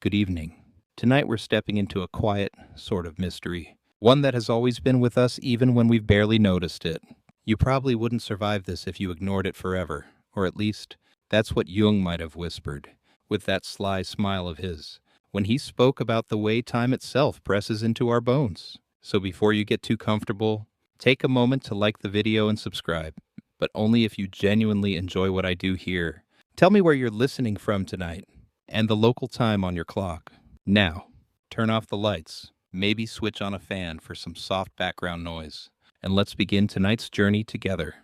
Good evening. Tonight we're stepping into a quiet sort of mystery, one that has always been with us even when we've barely noticed it. You probably wouldn't survive this if you ignored it forever, or at least, that's what Jung might have whispered, with that sly smile of his, when he spoke about the way time itself presses into our bones. So before you get too comfortable, take a moment to like the video and subscribe, but only if you genuinely enjoy what I do here. Tell me where you're listening from tonight and the local time on your clock. Now, turn off the lights, maybe switch on a fan for some soft background noise, and let's begin tonight's journey together.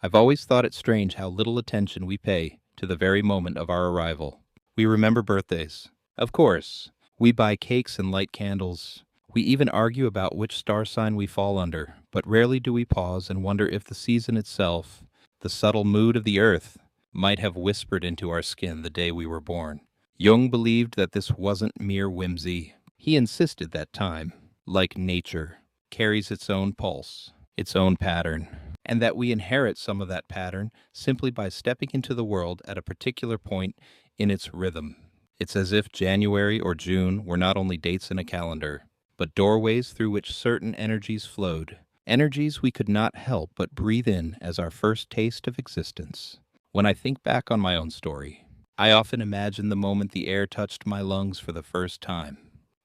I've always thought it strange how little attention we pay to the very moment of our arrival. We remember birthdays. Of course, we buy cakes and light candles. We even argue about which star sign we fall under, but rarely do we pause and wonder if the season itself, the subtle mood of the earth, might have whispered into our skin the day we were born. Jung believed that this wasn't mere whimsy. He insisted that time, like nature, carries its own pulse, its own pattern, and that we inherit some of that pattern simply by stepping into the world at a particular point in its rhythm. It's as if January or June were not only dates in a calendar, but doorways through which certain energies flowed, energies we could not help but breathe in as our first taste of existence. When I think back on my own story, I often imagine the moment the air touched my lungs for the first time.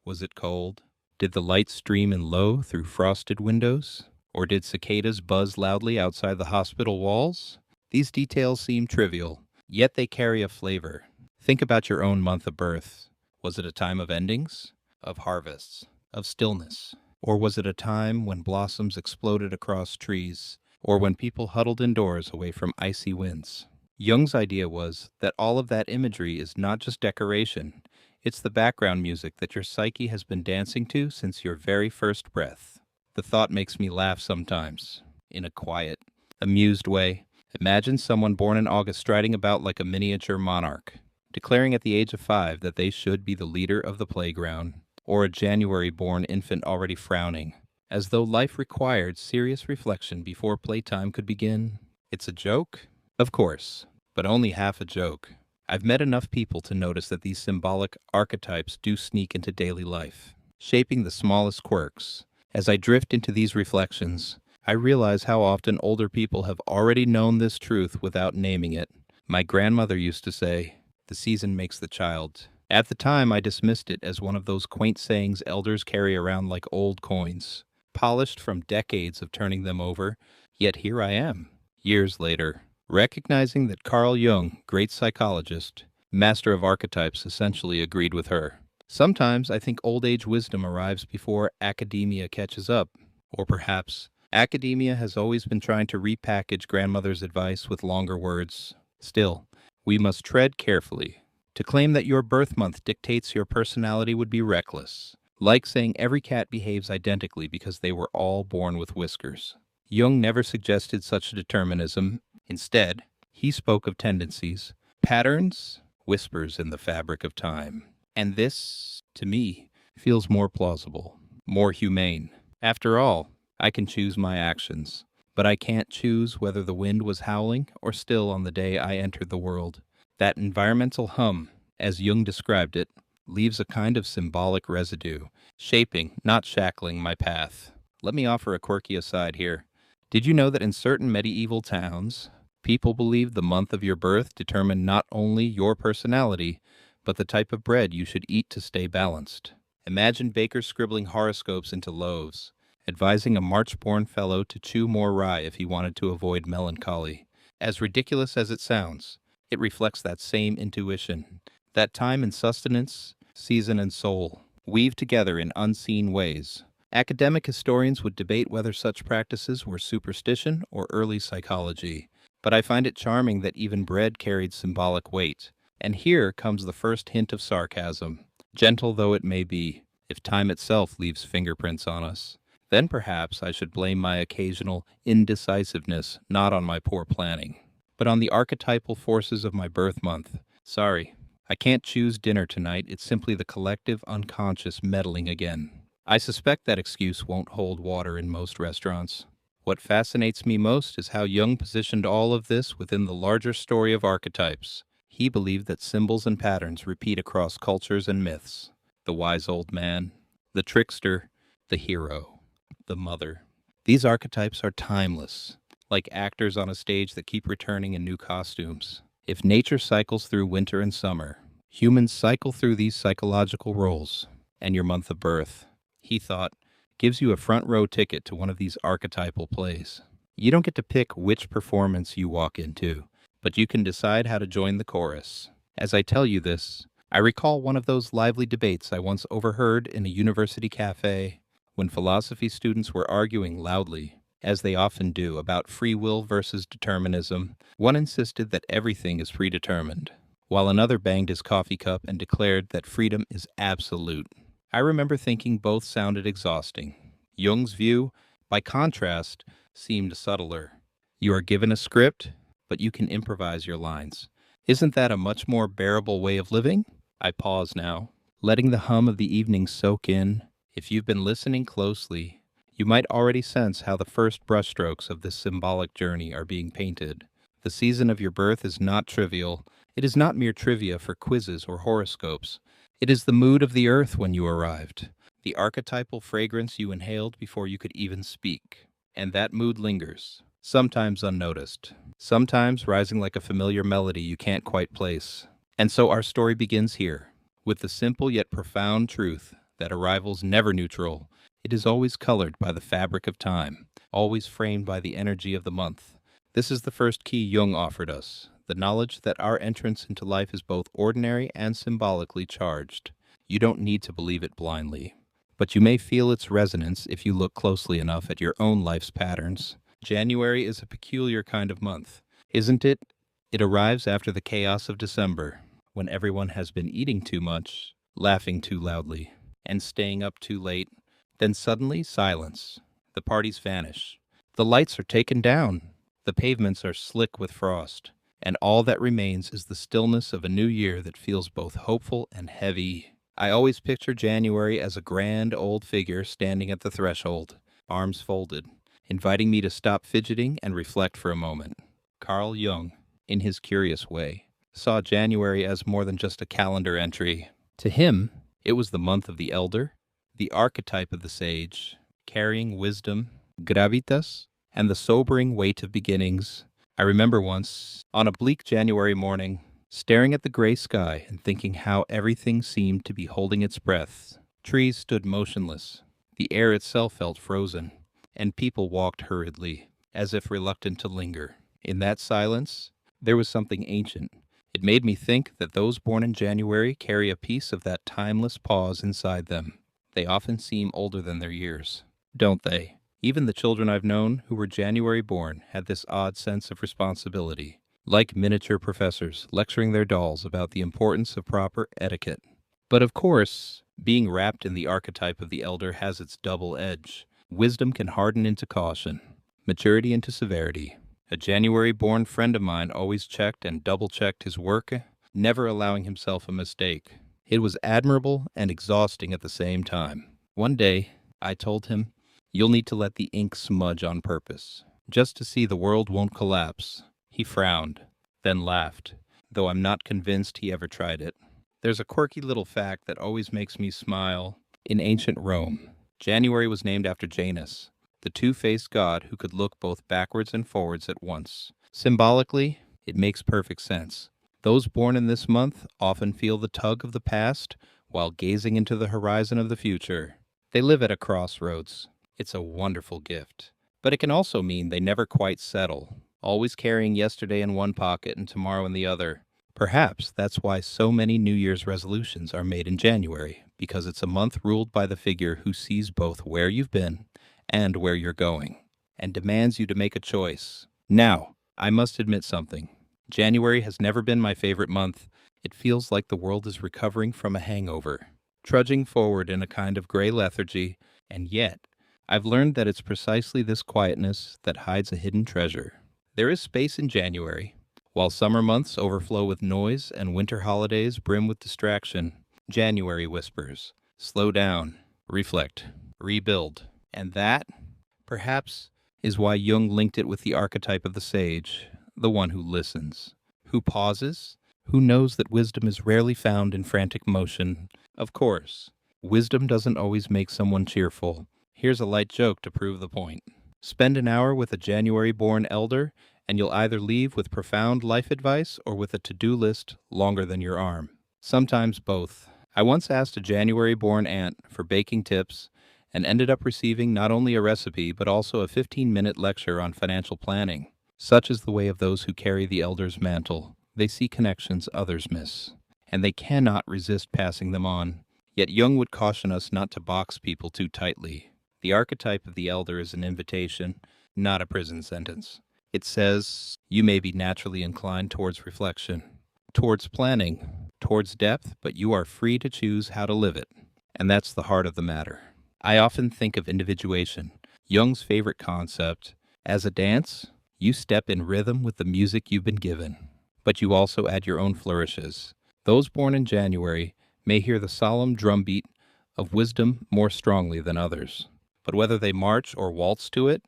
Was it cold? Did the light stream in low through frosted windows? Or did cicadas buzz loudly outside the hospital walls? These details seem trivial, yet they carry a flavor. Think about your own month of birth. Was it a time of endings? Of harvests? Of stillness? Or was it a time when blossoms exploded across trees? Or when people huddled indoors away from icy winds? Jung's idea was that all of that imagery is not just decoration, it's the background music that your psyche has been dancing to since your very first breath. The thought makes me laugh sometimes, in a quiet, amused way. Imagine someone born in August striding about like a miniature monarch, declaring at the age of 5 that they should be the leader of the playground, or a January-born infant already frowning, as though life required serious reflection before playtime could begin. It's a joke? Of course, but only half a joke. I've met enough people to notice that these symbolic archetypes do sneak into daily life, shaping the smallest quirks. As I drift into these reflections, I realize how often older people have already known this truth without naming it. My grandmother used to say, "The season makes the child." At the time, I dismissed it as one of those quaint sayings elders carry around like old coins, polished from decades of turning them over, yet here I am, years later, recognizing that Carl Jung, great psychologist, master of archetypes, essentially agreed with her. Sometimes I think old age wisdom arrives before academia catches up, or perhaps academia has always been trying to repackage grandmother's advice with longer words. Still, we must tread carefully. To claim that your birth month dictates your personality would be reckless, like saying every cat behaves identically because they were all born with whiskers. Jung never suggested such determinism. Instead, he spoke of tendencies, patterns, whispers in the fabric of time. And this, to me, feels more plausible, more humane. After all, I can choose my actions, but I can't choose whether the wind was howling or still on the day I entered the world. That environmental hum, as Jung described it, leaves a kind of symbolic residue, shaping, not shackling, my path. Let me offer a quirky aside here. Did you know that in certain medieval towns, people believed the month of your birth determined not only your personality, but the type of bread you should eat to stay balanced? Imagine bakers scribbling horoscopes into loaves, advising a March-born fellow to chew more rye if he wanted to avoid melancholy. As ridiculous as it sounds, it reflects that same intuition, that time and sustenance, season and soul, weave together in unseen ways. Academic historians would debate whether such practices were superstition or early psychology, but I find it charming that even bread carried symbolic weight. And here comes the first hint of sarcasm, gentle though it may be, if time itself leaves fingerprints on us. Then perhaps I should blame my occasional indecisiveness not on my poor planning, but on the archetypal forces of my birth month. Sorry, I can't choose dinner tonight, it's simply the collective unconscious meddling again. I suspect that excuse won't hold water in most restaurants. What fascinates me most is how Jung positioned all of this within the larger story of archetypes. He believed that symbols and patterns repeat across cultures and myths. The wise old man, the trickster, the hero, the mother. These archetypes are timeless, like actors on a stage that keep returning in new costumes. If nature cycles through winter and summer, humans cycle through these psychological roles. And your month of birth, he thought, gives you a front row ticket to one of these archetypal plays. You don't get to pick which performance you walk into, but you can decide how to join the chorus. As I tell you this, I recall one of those lively debates I once overheard in a university cafe when philosophy students were arguing loudly, as they often do, about free will versus determinism. One insisted that everything is predetermined, while another banged his coffee cup and declared that freedom is absolute. I remember thinking both sounded exhausting. Jung's view, by contrast, seemed subtler. You are given a script, but you can improvise your lines. Isn't that a much more bearable way of living? I pause now, letting the hum of the evening soak in. If you've been listening closely, you might already sense how the first brushstrokes of this symbolic journey are being painted. The season of your birth is not trivial. It is not mere trivia for quizzes or horoscopes. It is the mood of the earth when you arrived, the archetypal fragrance you inhaled before you could even speak. And that mood lingers, sometimes unnoticed, sometimes rising like a familiar melody you can't quite place. And so our story begins here, with the simple yet profound truth that arrival's never neutral. It is always colored by the fabric of time, always framed by the energy of the month. This is the first key Jung offered us, the knowledge that our entrance into life is both ordinary and symbolically charged. You don't need to believe it blindly, but you may feel its resonance if you look closely enough at your own life's patterns. January is a peculiar kind of month, isn't it? It arrives after the chaos of December, when everyone has been eating too much, laughing too loudly, and staying up too late. Then suddenly, silence. The parties vanish. The lights are taken down. The pavements are slick with frost. And all that remains is the stillness of a new year that feels both hopeful and heavy. I always picture January as a grand old figure standing at the threshold, arms folded, inviting me to stop fidgeting and reflect for a moment. Carl Jung, in his curious way, saw January as more than just a calendar entry. To him, it was the month of the elder, the archetype of the sage, carrying wisdom, gravitas, and the sobering weight of beginnings. I remember once, on a bleak January morning, staring at the gray sky and thinking how everything seemed to be holding its breath. Trees stood motionless, the air itself felt frozen, and people walked hurriedly, as if reluctant to linger. In that silence, there was something ancient. It made me think that those born in January carry a piece of that timeless pause inside them. They often seem older than their years, don't they? Even the children I've known who were January born had this odd sense of responsibility, like miniature professors lecturing their dolls about the importance of proper etiquette. But of course, being wrapped in the archetype of the elder has its double edge. Wisdom can harden into caution, maturity into severity. A January-born friend of mine always checked and double-checked his work, never allowing himself a mistake. It was admirable and exhausting at the same time. One day, I told him, "You'll need to let the ink smudge on purpose, just to see the world won't collapse." He frowned, then laughed, though I'm not convinced he ever tried it. There's a quirky little fact that always makes me smile. In ancient Rome, January was named after Janus, the two-faced god who could look both backwards and forwards at once. Symbolically, it makes perfect sense. Those born in this month often feel the tug of the past while gazing into the horizon of the future. They live at a crossroads. It's a wonderful gift. But it can also mean they never quite settle, always carrying yesterday in one pocket and tomorrow in the other. Perhaps that's why so many New Year's resolutions are made in January, because it's a month ruled by the figure who sees both where you've been and where you're going, and demands you to make a choice. Now, I must admit something. January has never been my favorite month. It feels like the world is recovering from a hangover, trudging forward in a kind of gray lethargy, and yet, I've learned that it's precisely this quietness that hides a hidden treasure. There is space in January. While summer months overflow with noise and winter holidays brim with distraction, January whispers, slow down, reflect, rebuild. And that, perhaps, is why Jung linked it with the archetype of the sage, the one who listens, who pauses, who knows that wisdom is rarely found in frantic motion. Of course, wisdom doesn't always make someone cheerful. Here's a light joke to prove the point. Spend an hour with a January-born elder, and you'll either leave with profound life advice or with a to-do list longer than your arm. Sometimes both. I once asked a January-born aunt for baking tips and ended up receiving not only a recipe but also a 15-minute lecture on financial planning. Such is the way of those who carry the elder's mantle. They see connections others miss, and they cannot resist passing them on. Yet Jung would caution us not to box people too tightly. The archetype of the elder is an invitation, not a prison sentence. It says, you may be naturally inclined towards reflection, towards planning, towards depth, but you are free to choose how to live it. And that's the heart of the matter. I often think of individuation, Jung's favorite concept. As a dance, you step in rhythm with the music you've been given, but you also add your own flourishes. Those born in January may hear the solemn drumbeat of wisdom more strongly than others. But whether they march or waltz to it,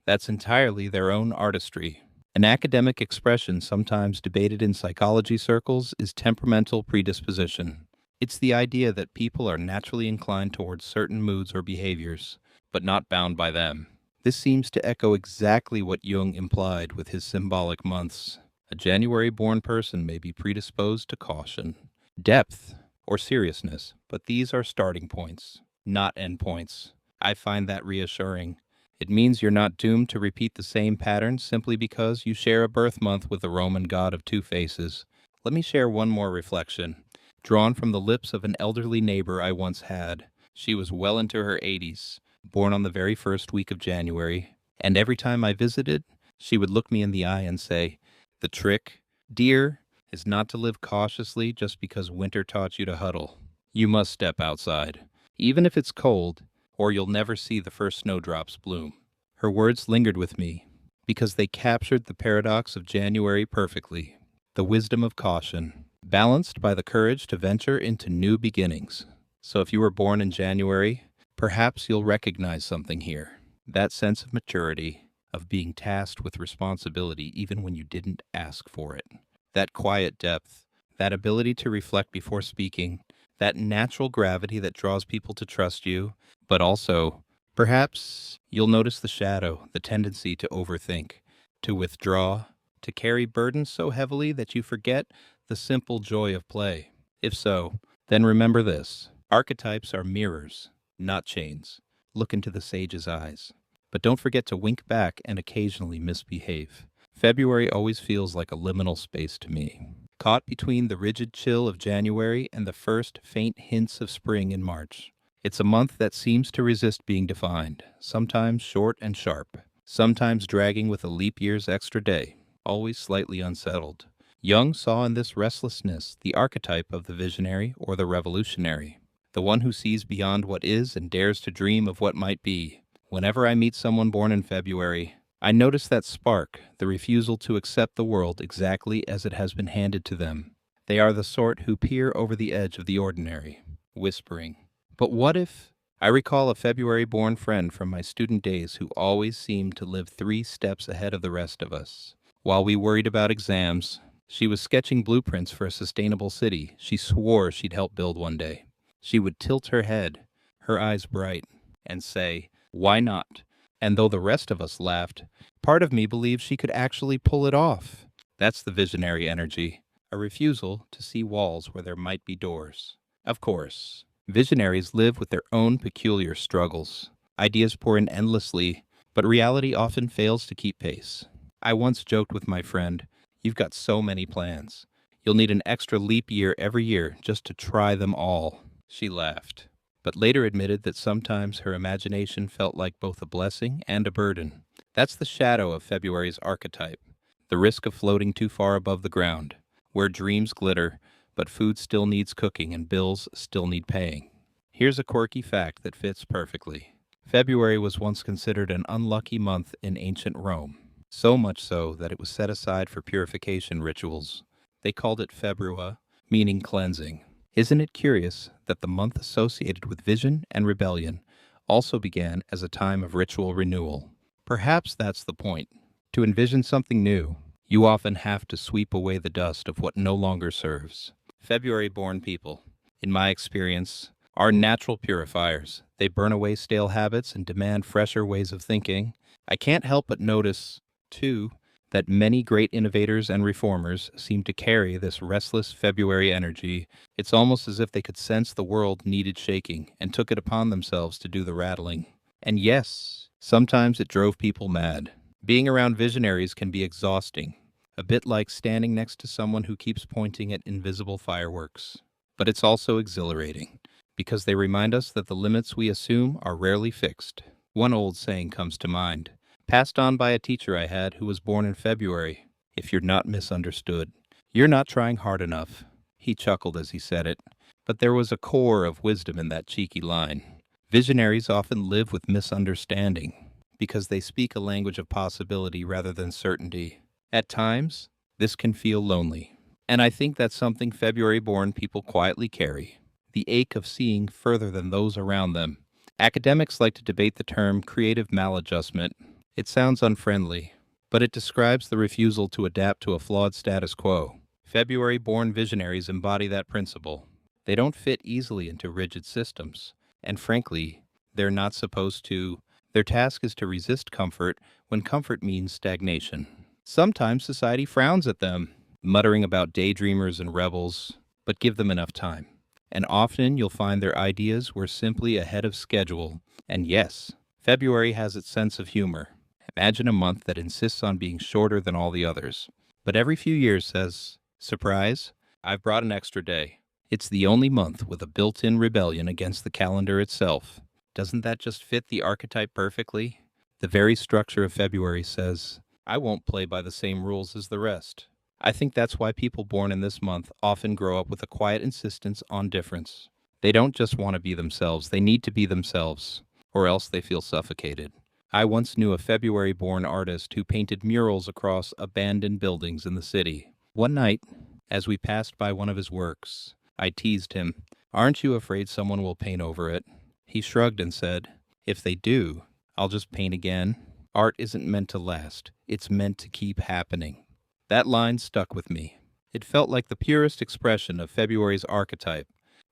that's entirely their own artistry. An academic expression sometimes debated in psychology circles is temperamental predisposition. It's the idea that people are naturally inclined towards certain moods or behaviors, but not bound by them. This seems to echo exactly what Jung implied with his symbolic months. A January-born person may be predisposed to caution, depth, or seriousness, but these are starting points, not endpoints. I find that reassuring. It means you're not doomed to repeat the same pattern simply because you share a birth month with the Roman god of two faces. Let me share one more reflection, drawn from the lips of an elderly neighbor I once had. She was well into her 80s, born on the very first week of January, and every time I visited, she would look me in the eye and say, "The trick, dear, is not to live cautiously just because winter taught you to huddle. You must step outside, even if it's cold, or you'll never see the first snowdrops bloom." Her words lingered with me because they captured the paradox of January perfectly, the wisdom of caution, balanced by the courage to venture into new beginnings. So if you were born in January, perhaps you'll recognize something here. That sense of maturity, of being tasked with responsibility even when you didn't ask for it. That quiet depth, that ability to reflect before speaking, that natural gravity that draws people to trust you, but also, perhaps, you'll notice the shadow, the tendency to overthink, to withdraw, to carry burdens so heavily that you forget the simple joy of play. If so, then remember this. Archetypes are mirrors, not chains. Look into the sage's eyes. But don't forget to wink back and occasionally misbehave. February always feels like a liminal space to me, caught between the rigid chill of January and the first faint hints of spring in March. It's a month that seems to resist being defined, sometimes short and sharp, sometimes dragging with a leap year's extra day, always slightly unsettled. Jung saw in this restlessness the archetype of the visionary or the revolutionary, the one who sees beyond what is and dares to dream of what might be. Whenever I meet someone born in February, I notice that spark, the refusal to accept the world exactly as it has been handed to them. They are the sort who peer over the edge of the ordinary, whispering, "But what if?" I recall a February-born friend from my student days who always seemed to live 3 steps ahead of the rest of us. While we worried about exams, she was sketching blueprints for a sustainable city she swore she'd help build one day. She would tilt her head, her eyes bright, and say, "Why not?" And though the rest of us laughed, part of me believed she could actually pull it off. That's the visionary energy, a refusal to see walls where there might be doors. Of course, visionaries live with their own peculiar struggles. Ideas pour in endlessly, but reality often fails to keep pace. I once joked with my friend, "You've got so many plans. You'll need an extra leap year every year just to try them all." She laughed, but later admitted that sometimes her imagination felt like both a blessing and a burden. That's the shadow of February's archetype, the risk of floating too far above the ground, where dreams glitter, but food still needs cooking and bills still need paying. Here's a quirky fact that fits perfectly. February was once considered an unlucky month in ancient Rome, so much so that it was set aside for purification rituals. They called it Februa, meaning cleansing. Isn't it curious that the month associated with vision and rebellion also began as a time of ritual renewal? Perhaps that's the point, to envision something new, You often have to sweep away the dust of what no longer serves. February-born people, in my experience, are natural purifiers. They burn away stale habits and demand fresher ways of thinking. I can't help but notice, too, that many great innovators and reformers seem to carry this restless February energy. It's almost as if they could sense the world needed shaking and took it upon themselves to do the rattling. And yes, sometimes it drove people mad. Being around visionaries can be exhausting, a bit like standing next to someone who keeps pointing at invisible fireworks. But it's also exhilarating, because they remind us that the limits we assume are rarely fixed. One old saying comes to mind, passed on by a teacher I had who was born in February: "If you're not misunderstood, you're not trying hard enough." He chuckled as he said it, but there was a core of wisdom in that cheeky line. Visionaries often live with misunderstanding, because they speak a language of possibility rather than certainty. At times, this can feel lonely, and I think that's something February-born people quietly carry, the ache of seeing further than those around them. Academics like to debate the term creative maladjustment. It sounds unfriendly, but it describes the refusal to adapt to a flawed status quo. February-born visionaries embody that principle. They don't fit easily into rigid systems, and frankly, they're not supposed to. Their task is to resist comfort when comfort means stagnation. Sometimes society frowns at them, muttering about daydreamers and rebels, but give them enough time. And often you'll find their ideas were simply ahead of schedule. And yes, February has its sense of humor. Imagine a month that insists on being shorter than all the others, but every few years says, "Surprise, I've brought an extra day." It's the only month with a built-in rebellion against the calendar itself. Doesn't that just fit the archetype perfectly? The very structure of February says, "I won't play by the same rules as the rest." I think that's why people born in this month often grow up with a quiet insistence on difference. They don't just want to be themselves, they need to be themselves, or else they feel suffocated. I once knew a February-born artist who painted murals across abandoned buildings in the city. One night, as we passed by one of his works, I teased him, "Aren't you afraid someone will paint over it?" He shrugged and said, "If they do, I'll just paint again." Art isn't meant to last, it's meant to keep happening. That line stuck with me. It felt like the purest expression of February's archetype,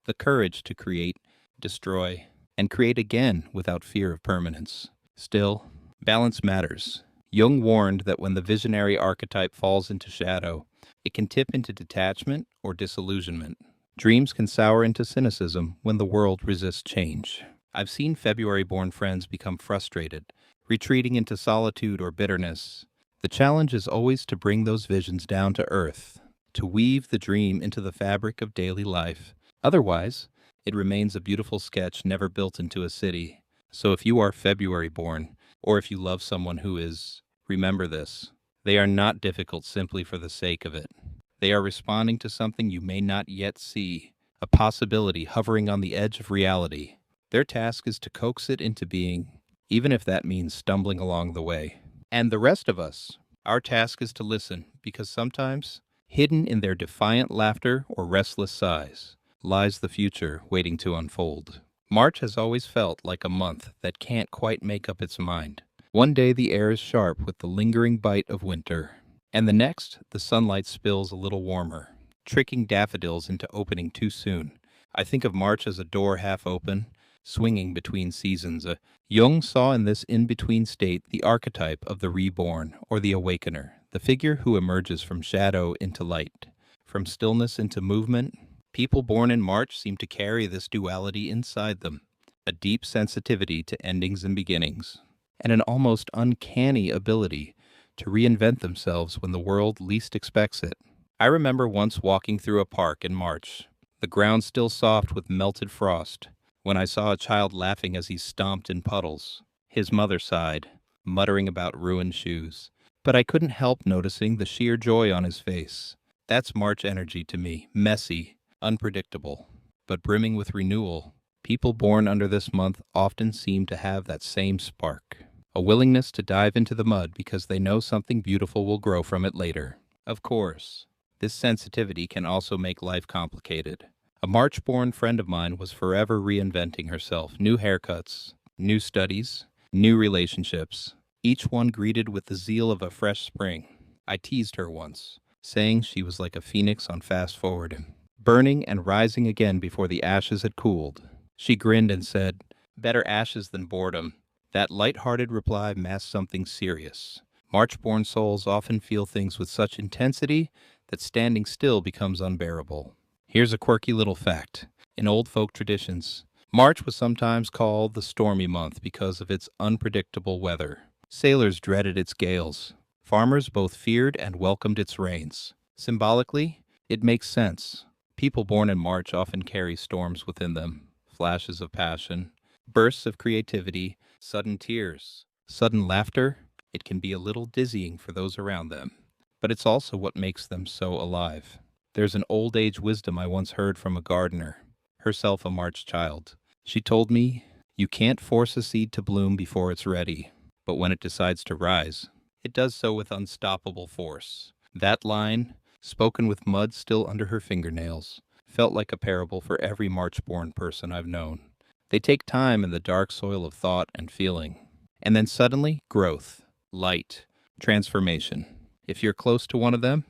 the courage to create, destroy, and create again without fear of permanence. Still, balance matters. Jung warned that when the visionary archetype falls into shadow, it can tip into detachment or disillusionment. Dreams can sour into cynicism when the world resists change. I've seen February-born friends become frustrated, retreating into solitude or bitterness. The challenge is always to bring those visions down to earth, to weave the dream into the fabric of daily life. Otherwise, it remains a beautiful sketch never built into a city. So if you are February-born, or if you love someone who is, remember this: they are not difficult simply for the sake of it. They are responding to something you may not yet see, a possibility hovering on the edge of reality. Their task is to coax it into being, even if that means stumbling along the way. And the rest of us, our task is to listen, because sometimes, hidden in their defiant laughter or restless sighs, lies the future waiting to unfold. March has always felt like a month that can't quite make up its mind. One day the air is sharp with the lingering bite of winter, and the next the sunlight spills a little warmer, tricking daffodils into opening too soon. I think of March as a door half open, swinging between seasons. Jung saw in this in-between state the archetype of the reborn or the awakener, the figure who emerges from shadow into light, from stillness into movement. People born in March seem to carry this duality inside them, a deep sensitivity to endings and beginnings, and an almost uncanny ability to reinvent themselves when the world least expects it. I remember once walking through a park in March, the ground still soft with melted frost, when I saw a child laughing as he stomped in puddles. His mother sighed, muttering about ruined shoes, but I couldn't help noticing the sheer joy on his face. That's March energy to me, messy, unpredictable, but brimming with renewal. People born under this month often seem to have that same spark, a willingness to dive into the mud because they know something beautiful will grow from it later. Of course, this sensitivity can also make life complicated. A March-born friend of mine was forever reinventing herself, new haircuts, new studies, new relationships, each one greeted with the zeal of a fresh spring. I teased her once, saying she was like a phoenix on fast forward, burning and rising again before the ashes had cooled. She grinned and said, "Better ashes than boredom." That light-hearted reply masked something serious. March-born souls often feel things with such intensity that standing still becomes unbearable. Here's a quirky little fact. In old folk traditions, March was sometimes called the stormy month because of its unpredictable weather. Sailors dreaded its gales. Farmers both feared and welcomed its rains. Symbolically, it makes sense. People born in March often carry storms within them, flashes of passion, bursts of creativity, sudden tears, sudden laughter. It can be a little dizzying for those around them, but it's also what makes them so alive. There's an old age wisdom I once heard from a gardener, herself a March child. She told me, "You can't force a seed to bloom before it's ready, but when it decides to rise, it does so with unstoppable force." That line, spoken with mud still under her fingernails, felt like a parable for every March-born person I've known. They take time in the dark soil of thought and feeling, and then suddenly, growth, light, transformation. If you're close to one of them,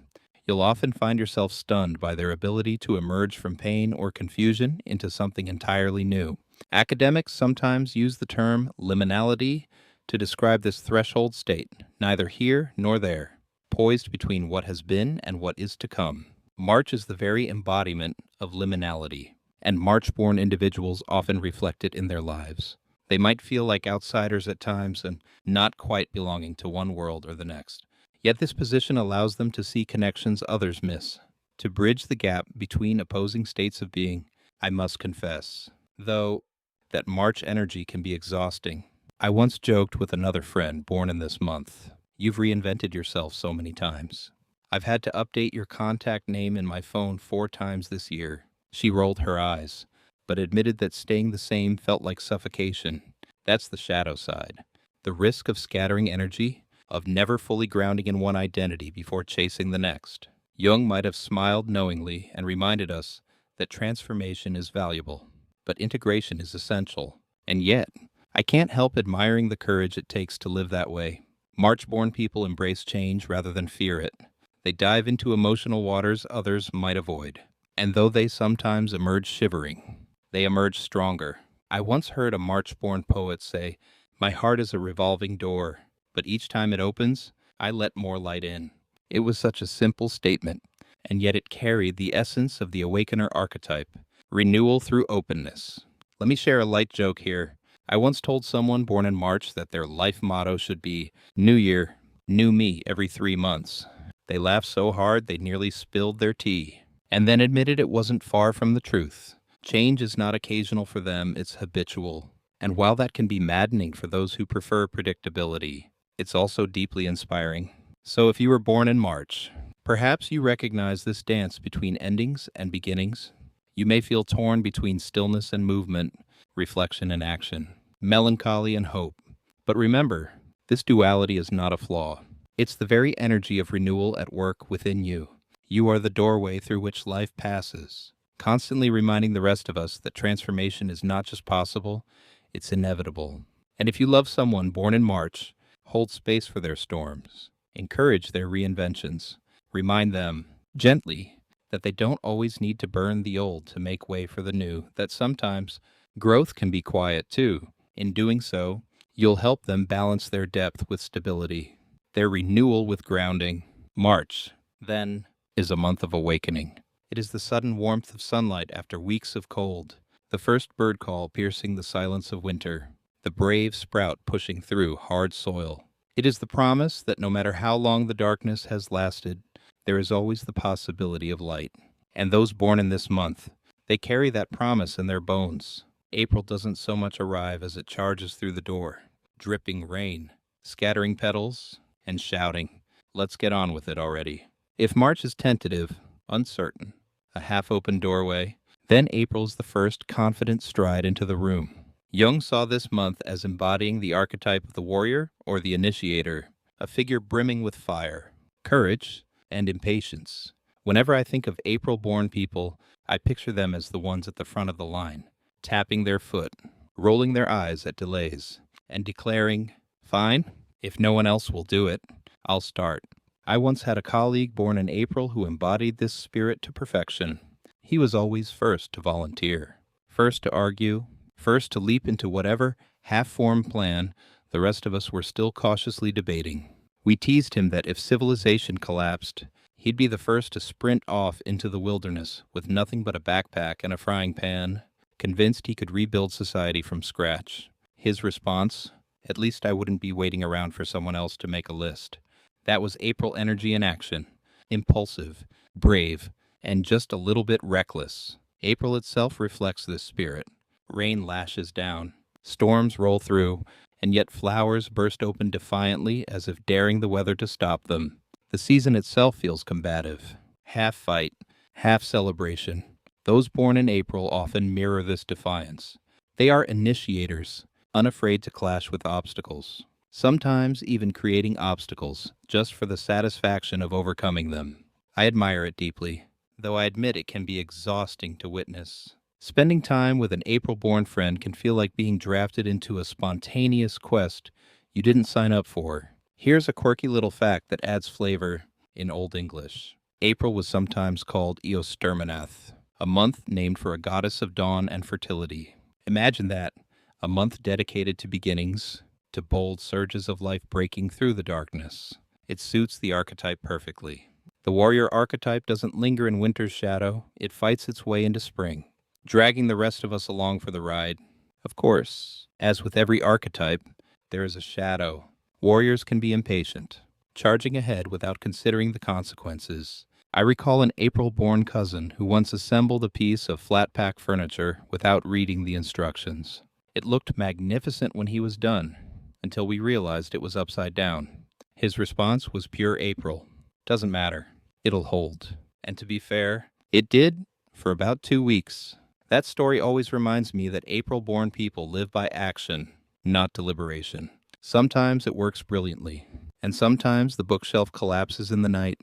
you'll often find yourself stunned by their ability to emerge from pain or confusion into something entirely new. Academics sometimes use the term liminality to describe this threshold state, neither here nor there, poised between what has been and what is to come. March is the very embodiment of liminality, and March-born individuals often reflect it in their lives. They might feel like outsiders at times and not quite belonging to one world or the next. Yet this position allows them to see connections others miss, to bridge the gap between opposing states of being. I must confess, though, that March energy can be exhausting. I once joked with another friend born in this month, "You've reinvented yourself so many times. I've had to update your contact name in my phone 4 times this year." She rolled her eyes, but admitted that staying the same felt like suffocation. That's the shadow side. The risk of scattering energy, of never fully grounding in one identity before chasing the next. Jung might have smiled knowingly and reminded us that transformation is valuable, but integration is essential. And yet, I can't help admiring the courage it takes to live that way. March-born people embrace change rather than fear it. They dive into emotional waters others might avoid. And though they sometimes emerge shivering, they emerge stronger. I once heard a March-born poet say, "My heart is a revolving door, but each time it opens, I let more light in." It was such a simple statement, and yet it carried the essence of the awakener archetype, renewal through openness. Let me share a light joke here. I once told someone born in March that their life motto should be, "New Year, new me every 3 months." They laughed so hard they nearly spilled their tea, and then admitted it wasn't far from the truth. Change is not occasional for them, it's habitual. And while that can be maddening for those who prefer predictability, it's also deeply inspiring. So if you were born in March, perhaps you recognize this dance between endings and beginnings. You may feel torn between stillness and movement, reflection and action, melancholy and hope. But remember, this duality is not a flaw. It's the very energy of renewal at work within you. You are the doorway through which life passes, constantly reminding the rest of us that transformation is not just possible, it's inevitable. And if you love someone born in March, hold space for their storms. Encourage their reinventions. Remind them, gently, that they don't always need to burn the old to make way for the new, that sometimes growth can be quiet too. In doing so, you'll help them balance their depth with stability, their renewal with grounding. March, then, is a month of awakening. It is the sudden warmth of sunlight after weeks of cold, the first bird call piercing the silence of winter, the brave sprout pushing through hard soil. It is the promise that no matter how long the darkness has lasted, there is always the possibility of light. And those born in this month, they carry that promise in their bones. April doesn't so much arrive as it charges through the door, dripping rain, scattering petals, and shouting, "Let's get on with it already." If March is tentative, uncertain, a half-open doorway, then April's the first confident stride into the room. Jung saw this month as embodying the archetype of the warrior or the initiator, a figure brimming with fire, courage, and impatience. Whenever I think of April-born people, I picture them as the ones at the front of the line, tapping their foot, rolling their eyes at delays, and declaring, "Fine, if no one else will do it, I'll start." I once had a colleague born in April who embodied this spirit to perfection. He was always first to volunteer, first to argue, first to leap into whatever half-formed plan the rest of us were still cautiously debating. We teased him that if civilization collapsed, he'd be the first to sprint off into the wilderness with nothing but a backpack and a frying pan, convinced he could rebuild society from scratch. His response, "At least I wouldn't be waiting around for someone else to make a list." That was April energy in action. Impulsive, brave, and just a little bit reckless. April itself reflects this spirit. Rain lashes down, storms roll through, and yet flowers burst open defiantly as if daring the weather to stop them. The season itself feels combative. Half fight, half celebration. Those born in April often mirror this defiance. They are initiators, unafraid to clash with obstacles, sometimes even creating obstacles just for the satisfaction of overcoming them. I admire it deeply, though I admit it can be exhausting to witness. Spending time with an April-born friend can feel like being drafted into a spontaneous quest you didn't sign up for. Here's a quirky little fact that adds flavor in Old English. April was sometimes called Eosterminath, a month named for a goddess of dawn and fertility. Imagine that, a month dedicated to beginnings, to bold surges of life breaking through the darkness. It suits the archetype perfectly. The warrior archetype doesn't linger in winter's shadow, it fights its way into spring, dragging the rest of us along for the ride. Of course, as with every archetype, there is a shadow. Warriors can be impatient, charging ahead without considering the consequences. I recall an April-born cousin who once assembled a piece of flat-pack furniture without reading the instructions. It looked magnificent when he was done, until we realized it was upside down. His response was pure April. "Doesn't matter. It'll hold." And to be fair, it did for about 2 weeks. That story always reminds me that April-born people live by action, not deliberation. Sometimes it works brilliantly, and sometimes the bookshelf collapses in the night.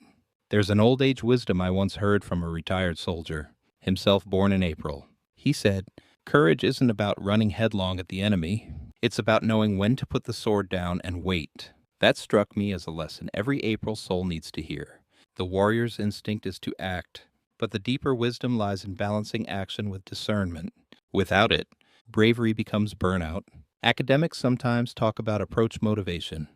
There's an old age wisdom I once heard from a retired soldier, himself born in April. He said, "Courage isn't about running headlong at the enemy. It's about knowing when to put the sword down and wait." That struck me as a lesson every April soul needs to hear. The warrior's instinct is to act, but the deeper wisdom lies in balancing action with discernment. Without it, bravery becomes burnout. Academics sometimes talk about approach motivation,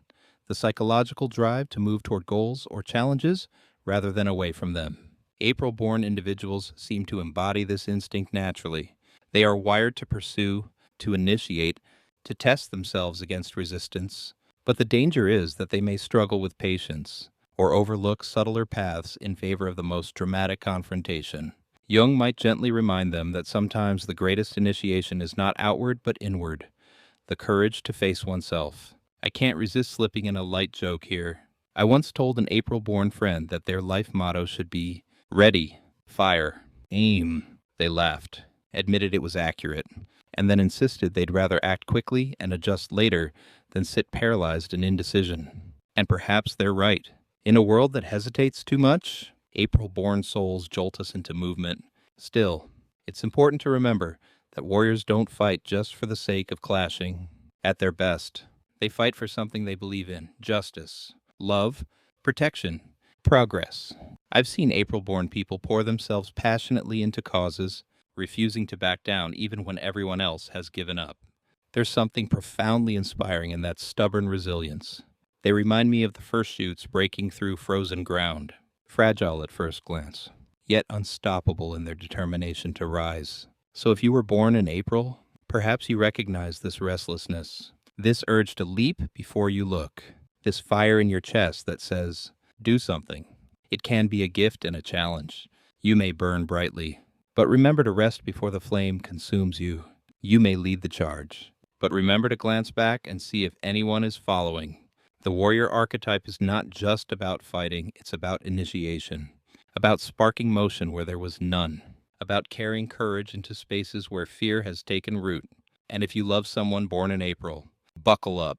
the psychological drive to move toward goals or challenges rather than away from them. April-born individuals seem to embody this instinct naturally. They are wired to pursue, to initiate, to test themselves against resistance. But the danger is that they may struggle with patience, or overlook subtler paths in favor of the most dramatic confrontation. Jung might gently remind them that sometimes the greatest initiation is not outward but inward, the courage to face oneself. I can't resist slipping in a light joke here. I once told an April-born friend that their life motto should be, "Ready, fire, aim." They laughed, admitted it was accurate, and then insisted they'd rather act quickly and adjust later than sit paralyzed in indecision. And perhaps they're right. In a world that hesitates too much, April-born souls jolt us into movement. Still, it's important to remember that warriors don't fight just for the sake of clashing. At their best, they fight for something they believe in: justice, love, protection, progress. I've seen April-born people pour themselves passionately into causes, refusing to back down even when everyone else has given up. There's something profoundly inspiring in that stubborn resilience. They remind me of the first shoots breaking through frozen ground, fragile at first glance, yet unstoppable in their determination to rise. So if you were born in April, perhaps you recognize this restlessness, this urge to leap before you look, this fire in your chest that says, "Do something." It can be a gift and a challenge. You may burn brightly, but remember to rest before the flame consumes you. You may lead the charge, but remember to glance back and see if anyone is following. The warrior archetype is not just about fighting, it's about initiation, about sparking motion where there was none, about carrying courage into spaces where fear has taken root. And if you love someone born in April, buckle up.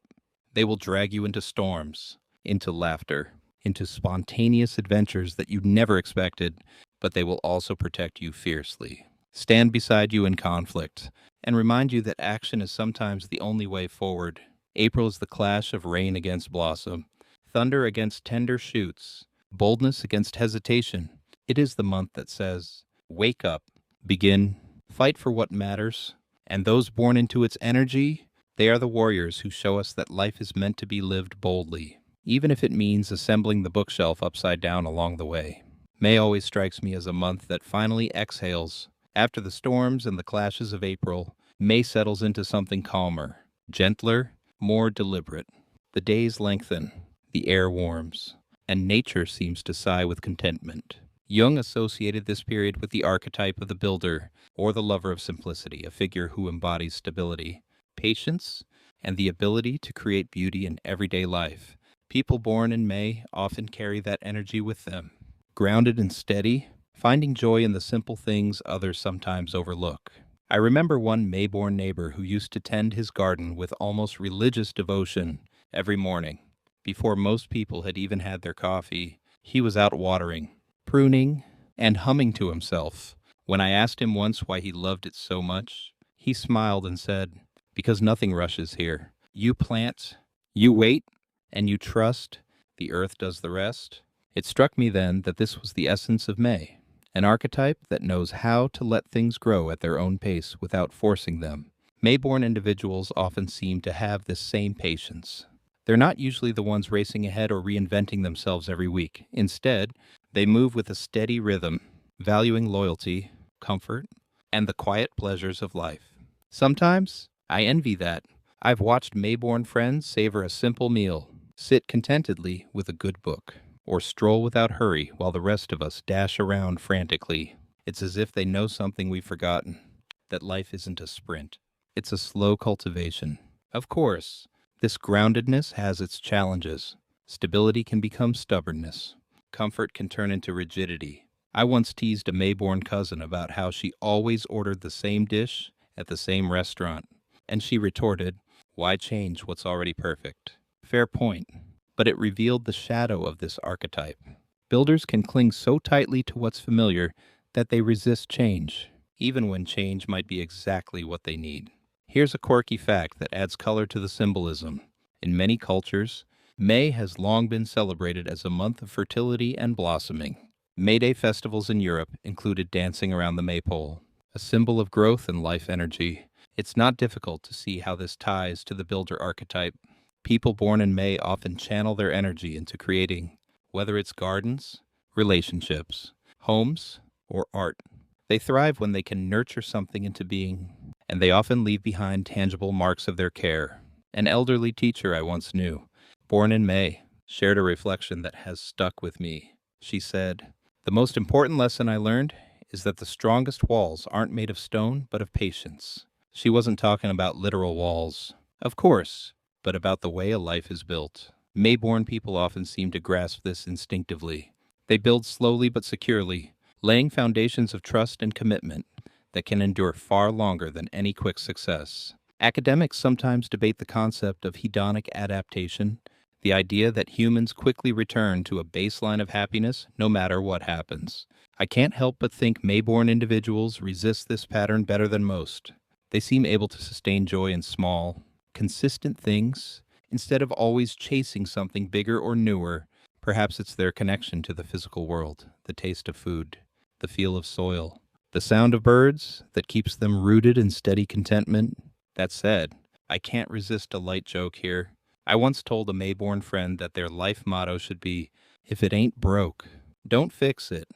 They will drag you into storms, into laughter, into spontaneous adventures that you never expected, but they will also protect you fiercely, stand beside you in conflict, and remind you that action is sometimes the only way forward. April is the clash of rain against blossom, thunder against tender shoots, boldness against hesitation. It is the month that says, wake up, begin, fight for what matters, and those born into its energy, they are the warriors who show us that life is meant to be lived boldly, even if it means assembling the bookshelf upside down along the way. May always strikes me as a month that finally exhales. After the storms and the clashes of April, May settles into something calmer, gentler, more deliberate. The days lengthen, the air warms, and nature seems to sigh with contentment. Jung associated this period with the archetype of the builder, or the lover of simplicity, a figure who embodies stability, patience, and the ability to create beauty in everyday life. People born in May often carry that energy with them. Grounded and steady, finding joy in the simple things others sometimes overlook. I remember one May-born neighbor who used to tend his garden with almost religious devotion every morning. Before most people had even had their coffee, he was out watering, pruning, and humming to himself. When I asked him once why he loved it so much, he smiled and said, "Because nothing rushes here. You plant, you wait, and you trust. The earth does the rest." It struck me then that this was the essence of May, an archetype that knows how to let things grow at their own pace without forcing them. May-born individuals often seem to have this same patience. They're not usually the ones racing ahead or reinventing themselves every week. Instead, they move with a steady rhythm, valuing loyalty, comfort, and the quiet pleasures of life. Sometimes, I envy that. I've watched May-born friends savor a simple meal, sit contentedly with a good book, or stroll without hurry while the rest of us dash around frantically. It's as if they know something we've forgotten, that life isn't a sprint. It's a slow cultivation. Of course, this groundedness has its challenges. Stability can become stubbornness. Comfort can turn into rigidity. I once teased a May-born cousin about how she always ordered the same dish at the same restaurant, and she retorted, "Why change what's already perfect?" Fair point, but it revealed the shadow of this archetype. Builders can cling so tightly to what's familiar that they resist change, even when change might be exactly what they need. Here's a quirky fact that adds color to the symbolism. In many cultures, May has long been celebrated as a month of fertility and blossoming. May Day festivals in Europe included dancing around the maypole, a symbol of growth and life energy. It's not difficult to see how this ties to the builder archetype. People born in May often channel their energy into creating, whether it's gardens, relationships, homes, or art. They thrive when they can nurture something into being, and they often leave behind tangible marks of their care. An elderly teacher I once knew, born in May, shared a reflection that has stuck with me. She said, "The most important lesson I learned is that the strongest walls aren't made of stone, but of patience." She wasn't talking about literal walls, of course, but about the way a life is built. May-born people often seem to grasp this instinctively. They build slowly but securely, laying foundations of trust and commitment that can endure far longer than any quick success. Academics sometimes debate the concept of hedonic adaptation, the idea that humans quickly return to a baseline of happiness no matter what happens. I can't help but think May-born individuals resist this pattern better than most. They seem able to sustain joy in small, consistent things instead of always chasing something bigger or newer. Perhaps it's their connection to the physical world, the taste of food, the feel of soil, the sound of birds that keeps them rooted in steady contentment. That said, I can't resist a light joke here. I once told a May-born friend that their life motto should be, "If it ain't broke, don't fix it.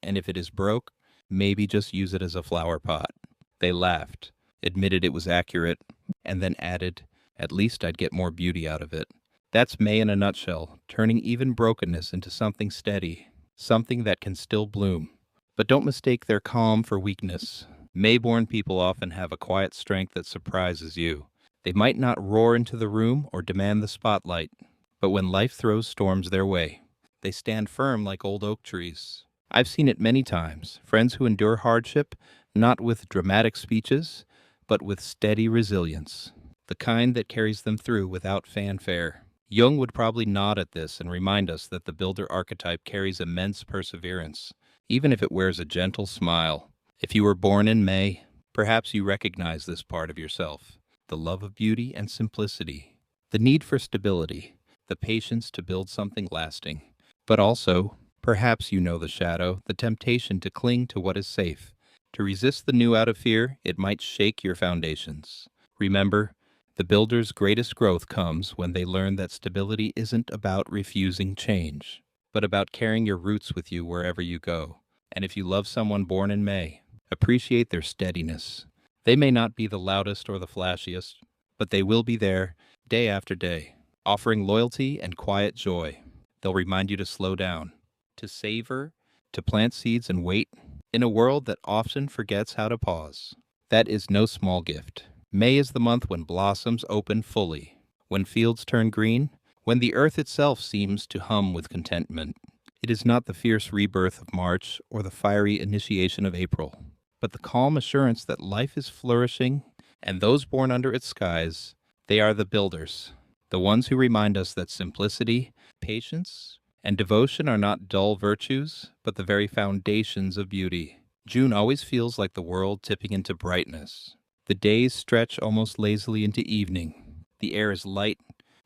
And if it is broke, maybe just use it as a flower pot." They laughed, admitted it was accurate, and then added, "At least I'd get more beauty out of it." That's May in a nutshell, turning even brokenness into something steady, something that can still bloom. But don't mistake their calm for weakness. May-born people often have a quiet strength that surprises you. They might not roar into the room or demand the spotlight, but when life throws storms their way, they stand firm like old oak trees. I've seen it many times, friends who endure hardship, not with dramatic speeches, but with steady resilience, the kind that carries them through without fanfare. Jung would probably nod at this and remind us that the builder archetype carries immense perseverance, even if it wears a gentle smile. If you were born in May, perhaps you recognize this part of yourself, the love of beauty and simplicity, the need for stability, the patience to build something lasting. But also, perhaps you know the shadow, the temptation to cling to what is safe. To resist the new out of fear, it might shake your foundations. Remember, the builder's greatest growth comes when they learn that stability isn't about refusing change, but about carrying your roots with you wherever you go. And if you love someone born in May, appreciate their steadiness. They may not be the loudest or the flashiest, but they will be there day after day, offering loyalty and quiet joy. They'll remind you to slow down, to savor, to plant seeds and wait in a world that often forgets how to pause. That is no small gift. May is the month when blossoms open fully, when fields turn green, when the earth itself seems to hum with contentment. It is not the fierce rebirth of March or the fiery initiation of April, but the calm assurance that life is flourishing, and those born under its skies, they are the builders, the ones who remind us that simplicity, patience, and devotion are not dull virtues, but the very foundations of beauty. June always feels like the world tipping into brightness. The days stretch almost lazily into evening. The air is light,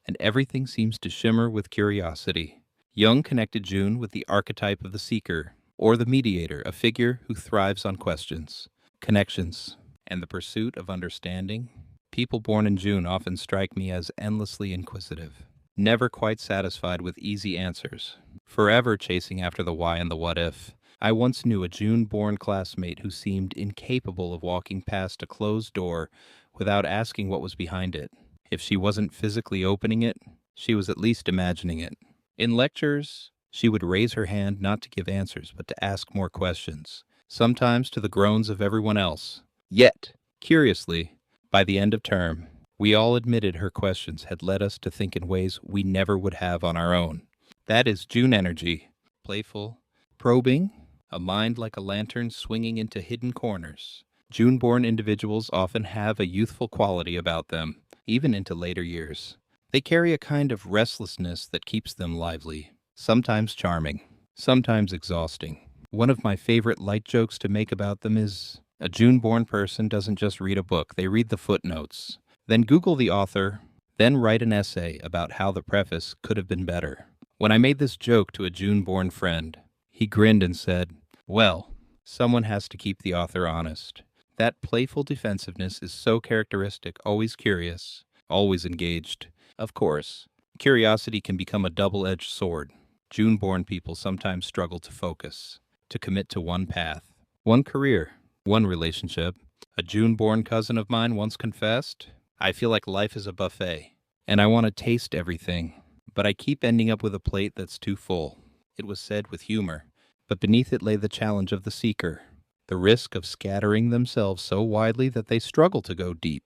and everything seems to shimmer with curiosity. Jung connected June with the archetype of the seeker, or the mediator, a figure who thrives on questions, connections, and the pursuit of understanding. People born in June often strike me as endlessly inquisitive, never quite satisfied with easy answers, forever chasing after the why and the what if. I once knew a June-born classmate who seemed incapable of walking past a closed door without asking what was behind it. If she wasn't physically opening it, she was at least imagining it. In lectures, she would raise her hand not to give answers, but to ask more questions, sometimes to the groans of everyone else. Yet, curiously, by the end of term, we all admitted her questions had led us to think in ways we never would have on our own. That is June energy, playful, probing, a mind like a lantern swinging into hidden corners. June-born individuals often have a youthful quality about them, even into later years. They carry a kind of restlessness that keeps them lively, sometimes charming, sometimes exhausting. One of my favorite light jokes to make about them is, a June-born person doesn't just read a book, they read the footnotes, then Google the author, then write an essay about how the preface could have been better. When I made this joke to a June-born friend, he grinned and said, "Well, someone has to keep the author honest." That playful defensiveness is so characteristic, always curious, always engaged. Of course, curiosity can become a double-edged sword. June-born people sometimes struggle to focus, to commit to one path, one career, one relationship. A June-born cousin of mine once confessed, "I feel like life is a buffet, and I want to taste everything, but I keep ending up with a plate that's too full." It was said with humor, but beneath it lay the challenge of the seeker, the risk of scattering themselves so widely that they struggle to go deep.